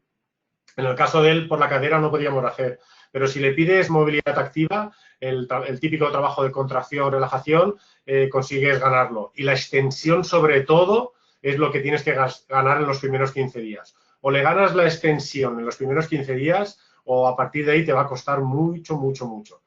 En el caso de él, por la cadera no podíamos hacer. Pero si le pides movilidad activa, el típico trabajo de contracción, relajación, consigues ganarlo. Y la extensión, sobre todo, es lo que tienes que ganar en los primeros 15 días. O le ganas la extensión en los primeros 15 días o a partir de ahí te va a costar mucho, mucho, mucho.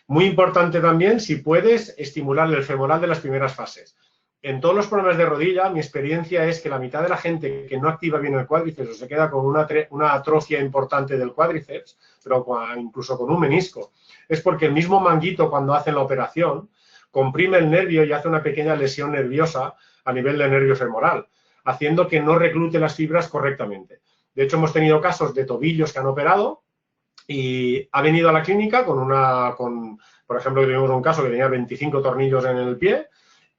Muy importante también, si puedes, estimular el femoral de las primeras fases. En todos los problemas de rodilla, mi experiencia es que la mitad de la gente que no activa bien el cuádriceps o se queda con una atrofia importante del cuádriceps, pero incluso con un menisco, es porque el mismo manguito cuando hacen la operación comprime el nervio y hace una pequeña lesión nerviosa a nivel del nervio femoral, haciendo que no reclute las fibras correctamente. De hecho, hemos tenido casos de tobillos que han operado y ha venido a la clínica por ejemplo, tuvimos un caso que tenía 25 tornillos en el pie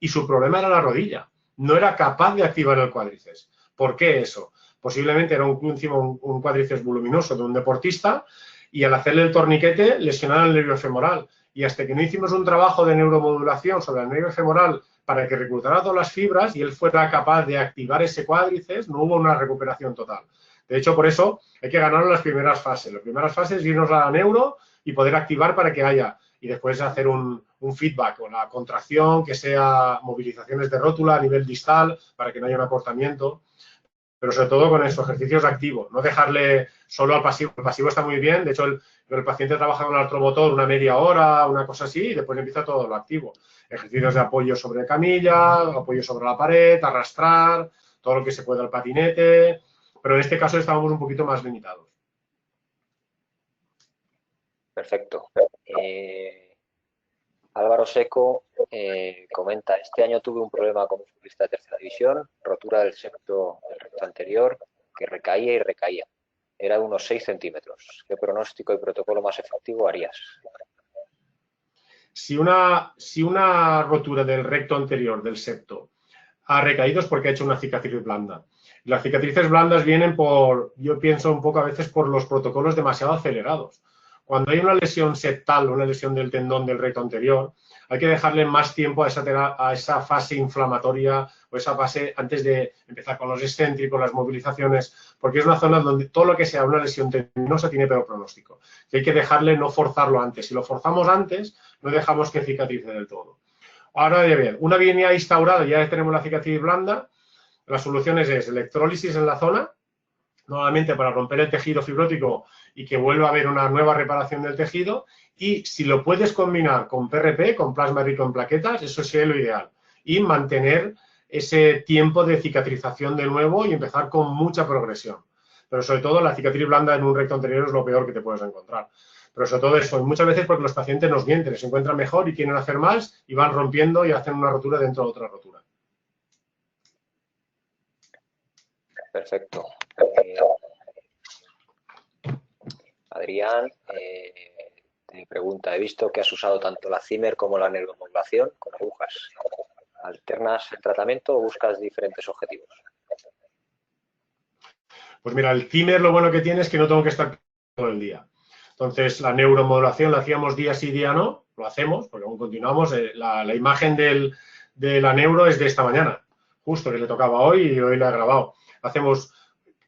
y su problema era la rodilla. No era capaz de activar el cuádriceps. ¿Por qué eso? Posiblemente era un cuádriceps voluminoso de un deportista y al hacerle el torniquete lesionaron el nervio femoral. Y hasta que no hicimos un trabajo de neuromodulación sobre el nervio femoral para que reclutara todas las fibras y él fuera capaz de activar ese cuádriceps, no hubo una recuperación total. De hecho, por eso hay que ganar las primeras fases. Las primeras fases, irnos a la neuro y poder activar para que haya. Y después hacer un feedback o la contracción, que sea movilizaciones de rótula a nivel distal para que no haya un acortamiento. Pero sobre todo con esos ejercicios activos. No dejarle solo al pasivo. El pasivo está muy bien. De hecho, el paciente trabaja con el artromotor una media hora, una cosa así, y después empieza todo lo activo. Ejercicios de apoyo sobre camilla, apoyo sobre la pared, arrastrar, todo lo que se pueda al patinete. Pero en este caso estábamos un poquito más limitados. Perfecto. Álvaro Seco comenta, este año tuve un problema con un futbolista de tercera división, rotura del septo del recto anterior, que recaía y recaía. Era de unos 6 centímetros. ¿Qué pronóstico y protocolo más efectivo harías? Si una rotura del recto anterior, del septo, ha recaído es porque ha hecho una cicatriz blanda. Las cicatrices blandas vienen yo pienso un poco a veces por los protocolos demasiado acelerados. Cuando hay una lesión septal, una lesión del tendón del recto anterior, hay que dejarle más tiempo a esa fase inflamatoria o esa fase antes de empezar con los excéntricos, las movilizaciones, porque es una zona donde todo lo que sea una lesión tendinosa tiene peor pronóstico. Y hay que dejarle, no forzarlo antes. Si lo forzamos antes, no dejamos que cicatrice del todo. Ahora, bien, una vez ya instaurada, ya tenemos la cicatriz blanda, las soluciones es electrólisis en la zona, normalmente para romper el tejido fibrótico y que vuelva a haber una nueva reparación del tejido, y si lo puedes combinar con PRP, con plasma rico en plaquetas, eso sería lo ideal, y mantener ese tiempo de cicatrización de nuevo y empezar con mucha progresión. Pero sobre todo la cicatriz blanda en un recto anterior es lo peor que te puedes encontrar. Pero sobre todo eso, y muchas veces porque los pacientes nos mienten, se encuentran mejor y quieren hacer más y van rompiendo y hacen una rotura dentro de otra rotura. Perfecto. Adrián te pregunta, he visto que has usado tanto la Zimmer como la neuromodulación con agujas. ¿Alternas el tratamiento o buscas diferentes objetivos? Pues mira, el Zimmer lo bueno que tiene es que no tengo que estar todo el día. Entonces, la neuromodulación la hacíamos día sí, día no, lo hacemos, porque aún continuamos. La imagen de la neuro es de esta mañana, justo que le tocaba hoy y hoy la he grabado. Hacemos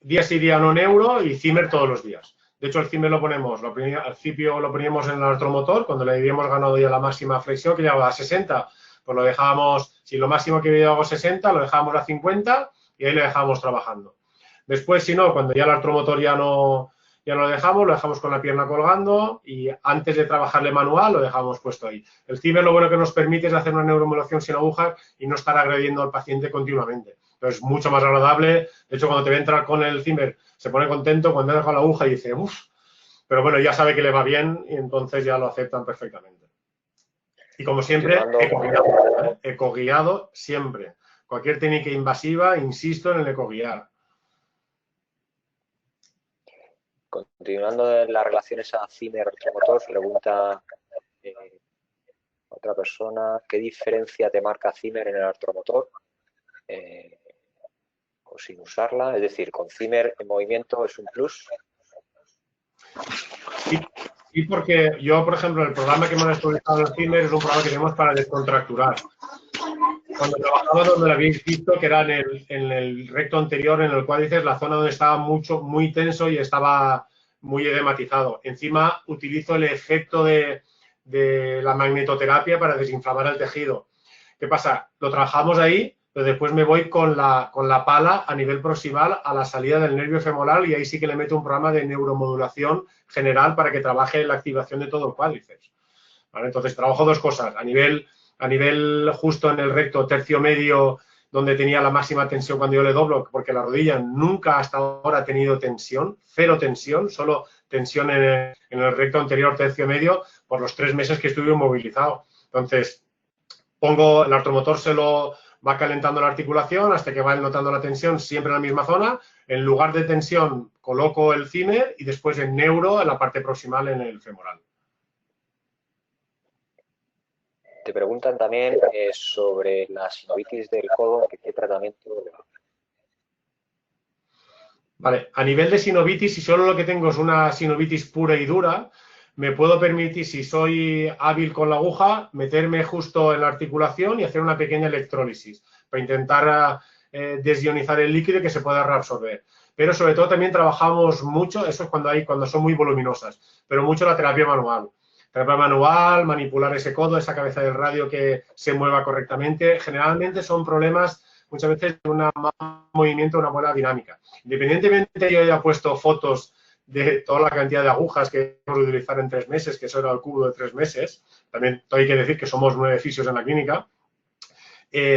día sí, día no neuro y Zimmer todos los días. De hecho, el Zimmer lo ponemos, al principio lo poníamos en el artromotor, cuando le habíamos ganado ya la máxima flexión, que llegaba a 60, pues lo dejábamos, si lo máximo que había llegado a 60, lo dejábamos a 50 y ahí le dejábamos trabajando. Después, si no, cuando ya el artromotor ya no ya lo dejamos con la pierna colgando y antes de trabajarle manual lo dejamos puesto ahí. El Zimmer lo bueno que nos permite es hacer una neuromodulación sin agujas y no estar agrediendo al paciente continuamente. Entonces es mucho más agradable. De hecho, cuando te ve entrar con el Zimmer se pone contento, cuando deja la aguja y dice, uff, pero bueno, ya sabe que le va bien y entonces ya lo aceptan perfectamente. Y como siempre, ecoguiado siempre. Cualquier técnica invasiva, insisto en el ecoguiar. Continuando en las relaciones a Zimmer-artromotor, pregunta otra persona, ¿qué diferencia te marca Zimmer en el artromotor? O sin usarla, es decir, con Zimmer en movimiento es un plus. Sí, porque yo, por ejemplo, el programa que hemos utilizado en Zimmer es un programa que tenemos para descontracturar. Cuando trabajaba donde lo habéis visto, que era en el recto anterior, en el cuádriceps, la zona donde estaba muy tenso y estaba muy edematizado. Encima utilizo el efecto de la magnetoterapia para desinflamar el tejido. ¿Qué pasa? Lo trabajamos ahí, pero después me voy con la pala a nivel proximal a la salida del nervio femoral y ahí sí que le meto un programa de neuromodulación general para que trabaje la activación de todo el cuádriceps. ¿Vale? Entonces trabajo dos cosas, a nivel justo en el recto tercio medio donde tenía la máxima tensión cuando yo le doblo, porque la rodilla nunca hasta ahora ha tenido tensión, cero tensión, solo tensión en el recto anterior tercio medio por los 3 meses que estuve inmovilizado. Entonces, pongo el artromotor, se lo va calentando la articulación hasta que va notando la tensión siempre en la misma zona. En lugar de tensión, coloco el Zimmer y después en neuro en la parte proximal en el femoral. Te preguntan también sobre la sinovitis del codo, ¿qué tratamiento? Vale, a nivel de sinovitis, si solo lo que tengo es una sinovitis pura y dura, me puedo permitir, si soy hábil con la aguja, meterme justo en la articulación y hacer una pequeña electrólisis para intentar desionizar el líquido y que se pueda reabsorber. Pero sobre todo también trabajamos mucho, eso es cuando son muy voluminosas, pero mucho la terapia manual. Terapia manual, manipular ese codo, esa cabeza del radio que se mueva correctamente. Generalmente son problemas muchas veces de un mal movimiento, una buena dinámica. Independientemente yo haya puesto fotos de toda la cantidad de agujas que vamos a utilizar en 3 meses, que eso era el cubo de 3 meses, también hay que decir que somos 9 fisios en la clínica,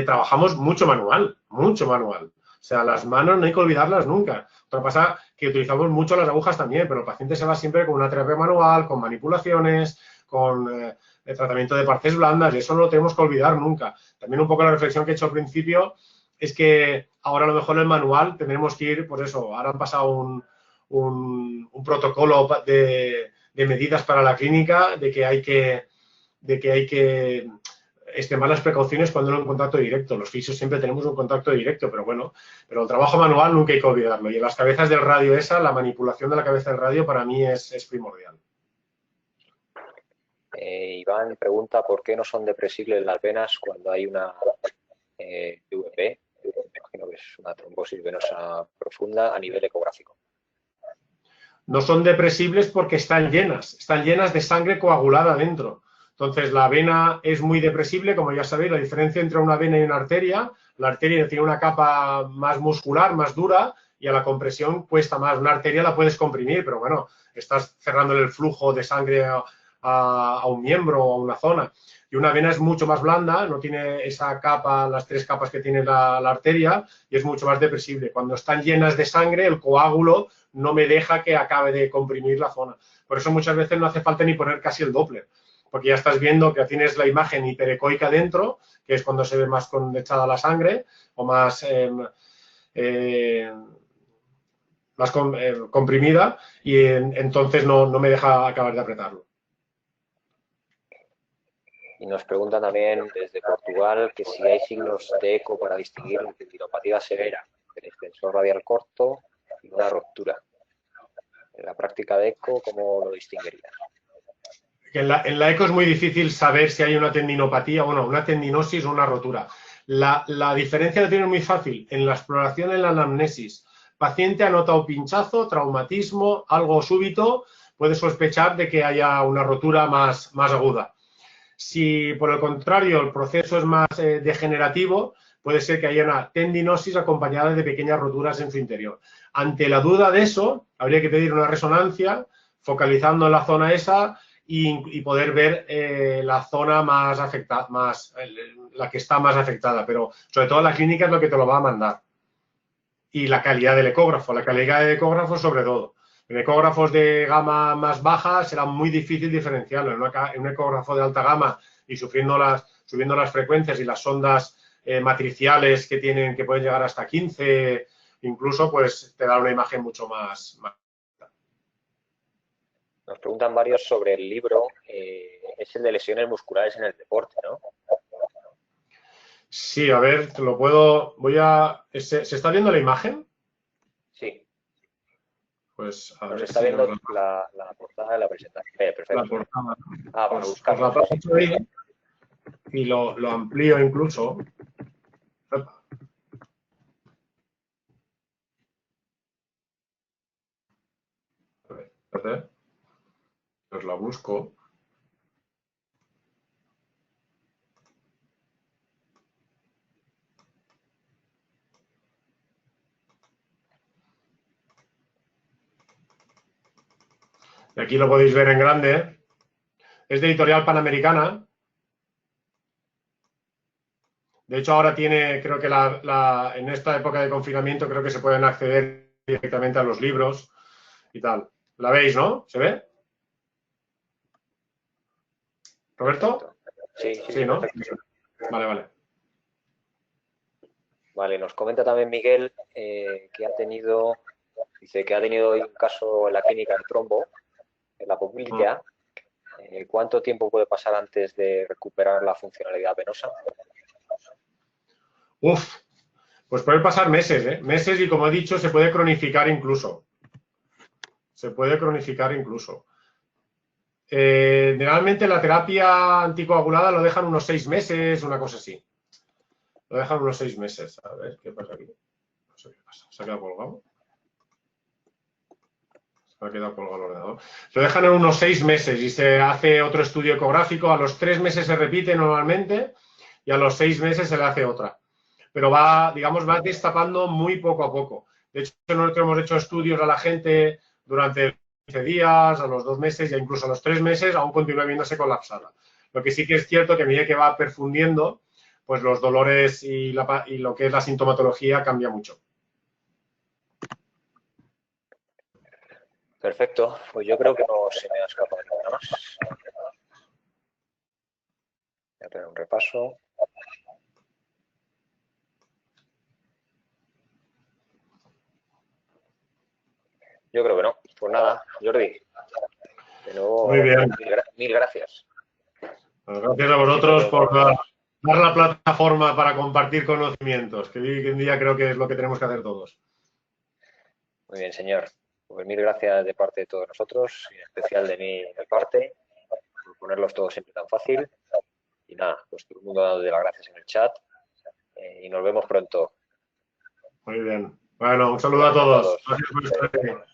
trabajamos mucho manual, mucho manual. O sea, las manos no hay que olvidarlas nunca. Otra cosa que utilizamos mucho las agujas también, pero el paciente se va siempre con una terapia manual, con manipulaciones, con el tratamiento de partes blandas, y eso no lo tenemos que olvidar nunca. También un poco la reflexión que he hecho al principio es que ahora a lo mejor el manual tendremos que ir, pues eso, ahora han pasado un protocolo de medidas para la clínica de que hay que extremar las precauciones cuando no hay un contacto directo. Los fisios siempre tenemos un contacto directo, pero bueno, pero el trabajo manual nunca hay que olvidarlo. Y en las cabezas del radio la manipulación de la cabeza del radio para mí es primordial. Iván pregunta por qué no son depresibles las venas cuando hay una TVP, imagino que es una trombosis venosa profunda a nivel ecográfico. No son depresibles porque están llenas de sangre coagulada dentro. Entonces, la vena es muy depresible, como ya sabéis, la diferencia entre una vena y una arteria. La arteria tiene una capa más muscular, más dura, y a la compresión cuesta más. Una arteria la puedes comprimir, pero bueno, estás cerrándole el flujo de sangre a un miembro o a una zona. Y una vena es mucho más blanda, no tiene esa capa, las 3 capas que tiene la arteria, y es mucho más depresible. Cuando están llenas de sangre, el coágulo no me deja que acabe de comprimir la zona. Por eso muchas veces no hace falta ni poner casi el Doppler, porque ya estás viendo que tienes la imagen hiperecoica dentro, que es cuando se ve más condensada la sangre o más comprimida, y entonces no me deja acabar de apretarlo. Y nos preguntan también desde Portugal que si hay signos de eco para distinguir la tendinopatía severa, el extensor radial corto y una ruptura. En la práctica de eco, ¿cómo lo distinguirías? En la eco es muy difícil saber si hay una tendinopatía, bueno, una tendinosis o una rotura. La diferencia la tiene muy fácil. En la exploración, en la anamnesis, paciente ha notado pinchazo, traumatismo, algo súbito, puede sospechar de que haya una rotura más aguda. Si, por el contrario, el proceso es más degenerativo, puede ser que haya una tendinosis acompañada de pequeñas roturas en su interior. Ante la duda de eso, habría que pedir una resonancia focalizando en la zona esa y poder ver la zona más afectada, la que está más afectada, pero sobre todo la clínica es lo que te lo va a mandar. Y la calidad del ecógrafo, sobre todo. En ecógrafos de gama más baja será muy difícil diferenciarlo. En un ecógrafo de alta gama y subiendo las frecuencias y las sondas matriciales que pueden llegar hasta 15, incluso, pues te da una imagen mucho más. Nos preguntan varios sobre el libro, es el de lesiones musculares en el deporte, ¿no? Sí, a ver, te lo puedo. ¿Se está viendo la imagen? Sí. Pues a Nos ver está si viendo la portada de la presentación. Perfecto. la portada. Para Pues buscarlo. la paso ahí y lo amplío incluso. A ver, espérate. Pues la busco. Y aquí lo podéis ver en grande. Es de Editorial Panamericana. De hecho, ahora creo que en esta época de confinamiento, creo que se pueden acceder directamente a los libros y tal. ¿La veis, no? ¿Se ve? ¿Roberto? Sí, Sí, ¿no? perfecto. Vale. Vale, nos comenta también Miguel que ha tenido hoy un caso en la clínica de trombo, en la poplilla. ¿Cuánto tiempo puede pasar antes de recuperar la funcionalidad venosa? Pues pueden pasar meses, ¿eh? Meses y, como he dicho, se puede cronificar incluso. Generalmente la terapia anticoagulada lo dejan unos 6 meses, una cosa así. Lo dejan unos 6 meses. A ver, ¿qué pasa aquí? No sé qué pasa. ¿Se ha quedado colgado? Se ha quedado colgado el ordenador. Lo dejan en unos 6 meses y se hace otro estudio ecográfico. A los 3 meses se repite normalmente y a los 6 meses se le hace otra. Pero va destapando muy poco a poco. De hecho, nosotros hemos hecho estudios a la gente durante 15 días, a los 2 meses y incluso a los 3 meses aún continúa viéndose colapsada. Lo que sí que es cierto que a medida que va perfundiendo, pues los dolores y lo que es la sintomatología cambia mucho. Perfecto, pues yo creo que no se me ha escapado ninguna más. Voy a hacer un repaso. Yo creo que no. Pues nada, Jordi. De nuevo, muy bien. Mil gracias. Pues gracias a vosotros por dar la plataforma para compartir conocimientos, que hoy en día creo que es lo que tenemos que hacer todos. Muy bien, señor. Pues mil gracias de parte de todos nosotros, y en especial de mi parte, por ponerlos todos siempre tan fácil. Y nada, pues todo el mundo ha dado de las gracias en el chat. Y nos vemos pronto. Muy bien. Bueno, un saludo a todos. Gracias por estar aquí.